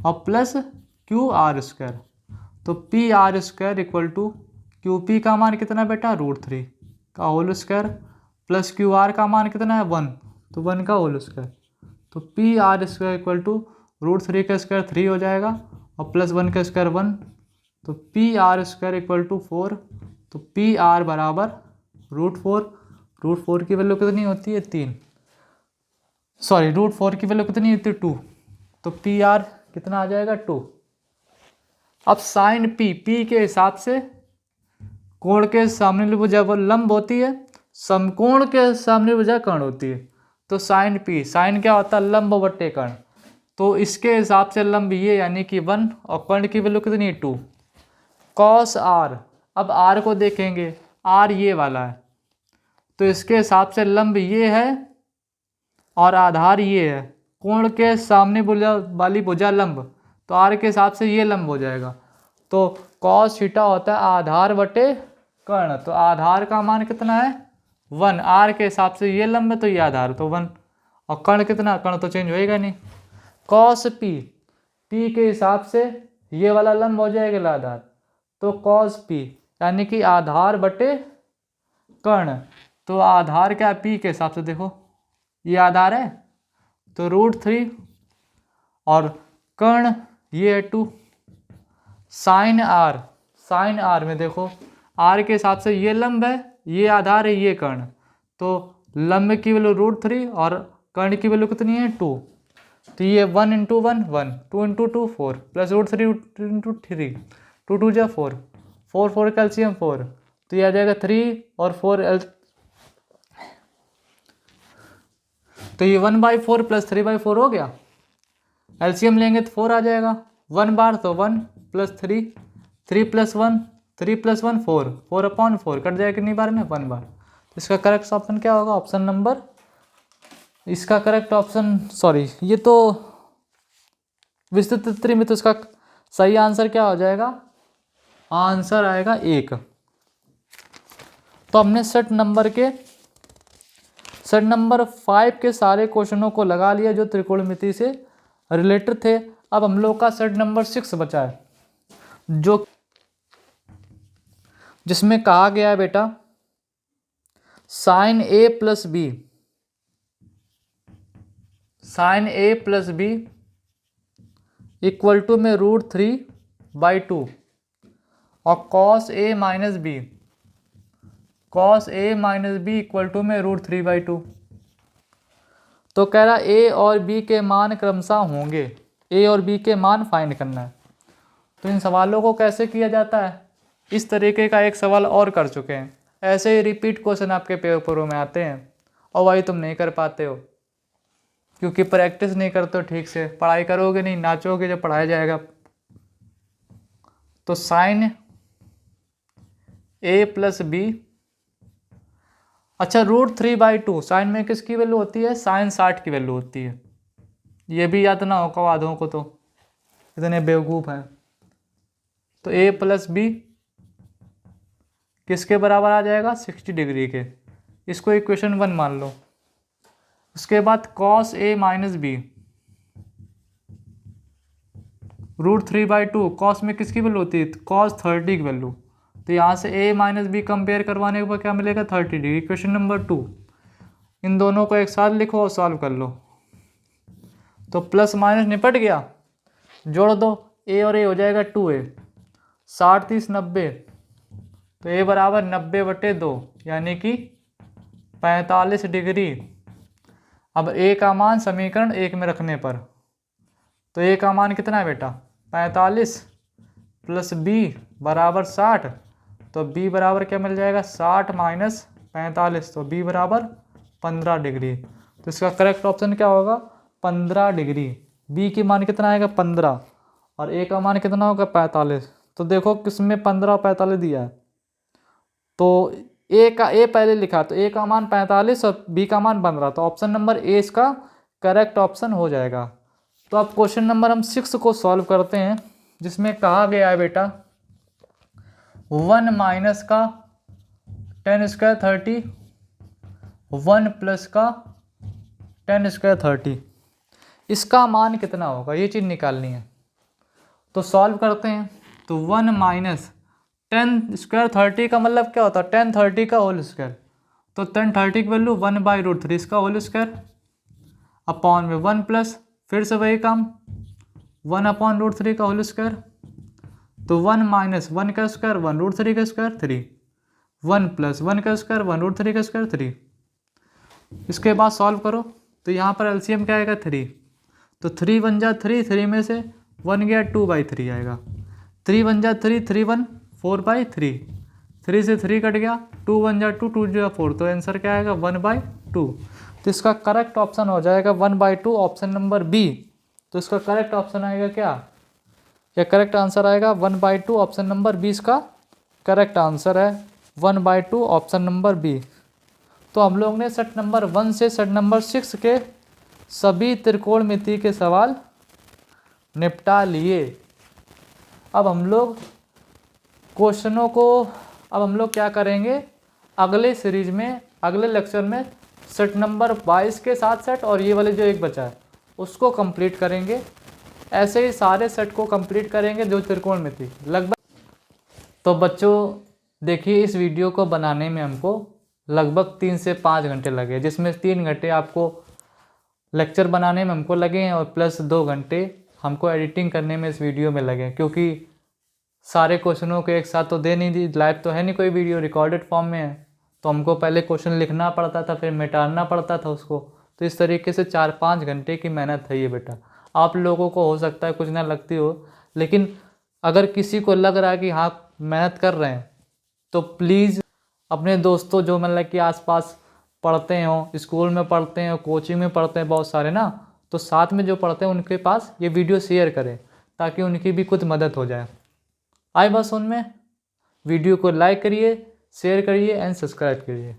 और प्लस QR²। तो PR² QP का मान कितना बेटा, √3 का होल स्क्वायर प्लस QR का मान कितना है, 1, तो 1 का होल स्क्वायर। तो PR² √3 का स्क्वायर 3 हो जाएगा और प्लस 1 का स्क्वायर 1। तो PR² 4। तो PR बराबर √4। √4 की वैल्यू कितनी होती है, 3। √4 की वैल्यू कितनी होती है, 2। तो PR कितना आ जाएगा, 2। अब साइन P के हिसाब से कोण के सामने भुजा वो लंब होती है, समकोण के सामने भुजा कर्ण होती है। तो साइन P, साइन क्या होता है, लंब बटे कर्ण। तो इसके हिसाब से लंब ये यानी कि 1 और कर्ण की वैल्यू कितनी है, 2। cos R, अब R को देखेंगे, R ये वाला है। तो इसके हिसाब से लंब ये है और आधार ये है, कोण के सामने भुजा वाली भुजा लंब, तो आर के हिसाब से ये लंब हो जाएगा। तो कॉस थीटा होता है आधार बटे कर्ण, तो आधार का मान कितना है 1, आर के हिसाब से ये लंब है तो ये आधार तो 1, और कर्ण कितना, कर्ण तो चेंज होएगा नहीं। कॉस पी, पी के हिसाब से ये वाला लंब हो जाएगा आधार, तो कॉस पी यानी कि आधार बटे कर्ण। तो आधार क्या है, पी के हिसाब से देखो ये आधार है तो √3 और कर्ण ये है 2। साइन आर, साइन आर में देखो आर के हिसाब से ये लंब है, ये आधार है, ये कर्ण, तो लंब की वैल्यू √3 और कर्ण की वैल्यू कितनी है 2, तो ये 1 × 1 1, 2 × 2 4 प्लस √3 × 3, 2 2 जा 4, 4 4 कैल्शियम 4, तो ये आ जाएगा 3 और 4 तो ये 1/4 प्लस 3/4 हो गया। एलसीएम लेंगे तो 4 आ जाएगा, 1 बार तो 1 प्लस 3, 3 + 1, 3 + 1 4, 4/4 कट जाएगा कितनी बार में 1 बार। तो इसका करेक्ट ऑप्शन क्या होगा, ऑप्शन नंबर, इसका करेक्ट ऑप्शन, सॉरी ये तो विस्तृत त्रि में, तो इसका सही आंसर क्या हो जाएगा, आंसर आएगा 1। तो हमने सेट नंबर 5 के सारे क्वेश्चनों को लगा लिया जो त्रिकोणमिति से रिलेटेड थे। अब हम लोग का सेट नंबर 6 बचा है, जो जिसमें कहा गया है बेटा sin a + b, sin a + b equal to में √3/2 और cos a - b, cos a - b equal to में √3/2। तो कह रहा a और b के मान क्रमशः होंगे, a और b के मान फाइंड करना है। तो इन सवालों को कैसे किया जाता है, इस तरीके का एक सवाल और कर चुके हैं, ऐसे ही रिपीट क्वेश्चन आपके पेपरों में आते हैं और वही तुम नहीं कर पाते हो क्योंकि प्रैक्टिस नहीं करते हो ठीक से, पढ़ाई करोगे नहीं, नाचोगे जब पढ़ाया जाएगा। तो sin a + b, अच्छा √3/2 साइन में किसकी वैल्यू होती है, sin 60 की वैल्यू होती है, ये भी याद ना होगा आधों को, तो इतने बेवकूफ़ हैं। तो a + b किसके बराबर आ जाएगा 60 डिग्री के, इसको इक्वेशन 1 मान लो। उसके बाद cos a - b, √3/2 cos में किसकी वैल्यू होती है, cos 30 की वैल्यू, तो यहाँ से a - b कंपेयर करवाने के बाद क्या मिलेगा 30 डिग्री। इक्वेशन नंबर 2, इन दोनों को एक साथ लिखो और सॉल्व कर लो। तो प्लस माइनस निपट गया, जोड़ दो, a और a हो जाएगा 2a, 60 30 90, तो a बराबर 90/2 यानी कि 45 डिग्री। अब a का मान समीकरण 1 में रखने पर, तो a का मान कितना है बेटा 45 प्लस b बराबर 60, तो b बराबर क्या मिल जाएगा 60 - 45, तो b बराबर 15 डिग्री। तो इसका करेक्ट ऑप्शन क्या होगा 15 डिग्री। b की मान कितना आएगा 15 और a का मान कितना होगा 45। तो देखो किसमें 15 और 45 दिया है, तो a पहले लिखा, तो a का मान 45 और b का मान 15, तो ऑप्शन नंबर a इसका करेक्ट ऑप्शन हो जाएगा। तो अब क्वेश्चन नंबर हम 6 को सॉल्व करते हैं, जिसमें कहा गया है बेटा 1 माइनस का 10 स्क्वायर 30, 1 प्लस का 10 स्क्वायर 30, इसका मान कितना होगा ये चीज़ निकालनी है। तो सॉल्व करते हैं। तो 1 माइनस 10 स्क्वायर 30 का मतलब क्या होता है 10 30 का होल स्क्वायर, तो 10 30 की वैल्यू 1/√3 इसका होल स्क्वायर अपॉन में 1 प्लस फिर से वही काम 1/√3 का होल स्क्वायर, तो 1 माइनस 1 का स्क्वायर 1√3 का स्क्वायर 3, 1 प्लस 1 का स्क्वायर 1√3 का स्क्वायर 3। इसके बाद सॉल्व करो, तो यहाँ पर एलसीएम क्या आएगा 3, तो 3 1 जा 3, 3 में से 1 गया 2/3 आएगा, 3 1 जा 3, 3 1 4/3, 3 से 3 कट गया, 2 1 जा 2, 2 जा 4, तो आंसर क्या आएगा 1/2। तो इसका करेक्ट ऑप्शन हो जाएगा 1/2 ऑप्शन नंबर बी। तो इसका करेक्ट ऑप्शन आएगा क्या, या करेक्ट आंसर आएगा 1/2 ऑप्शन नंबर बी, इसका करेक्ट आंसर है 1/2 ऑप्शन नंबर बी। तो हम लोग ने सेट नंबर 1 से सेट नंबर 6 के सभी त्रिकोणमिति के सवाल निपटा लिए। अब हम लोग क्वेश्चनों को क्या करेंगे, अगले सीरीज में, अगले लेक्चर में सेट नंबर 22 के साथ सेट और ये वाले जो एक बचा है उसको कंप्लीट करेंगे। ऐसे ही सारे सेट को कंप्लीट करेंगे जो त्रिकोणमिति लगभग। तो बच्चों देखिए, इस वीडियो को बनाने में हमको लगभग 3 से 5 घंटे लगे, जिसमें 3 घंटे आपको लेक्चर बनाने में हमको लगे हैं और प्लस 2 घंटे हमको एडिटिंग करने में इस वीडियो में लगे, क्योंकि सारे क्वेश्चनों को एक साथ तो दे नहीं दी, लाइव तो है नहीं कोई वीडियो, रिकॉर्डेड फॉर्म में है, तो हमको पहले क्वेश्चन लिखना पड़ता था, फिर मिटाना पड़ता था उसको। तो इस तरीके से 4-5 घंटे की मेहनत है ये बेटा। आप लोगों को हो सकता है कुछ ना लगती हो, लेकिन अगर किसी को लग रहा है कि हाँ मेहनत कर रहे हैं तो प्लीज़ अपने दोस्तों जो मतलब कि आसपास पढ़ते हो, स्कूल में पढ़ते हैं, कोचिंग में पढ़ते हैं बहुत सारे ना, तो साथ में जो पढ़ते हैं उनके पास ये वीडियो शेयर करें ताकि उनकी भी कुछ मदद हो जाए। आई बात समझ में? वीडियो को लाइक करिए, शेयर करिए एंड सब्सक्राइब करिए।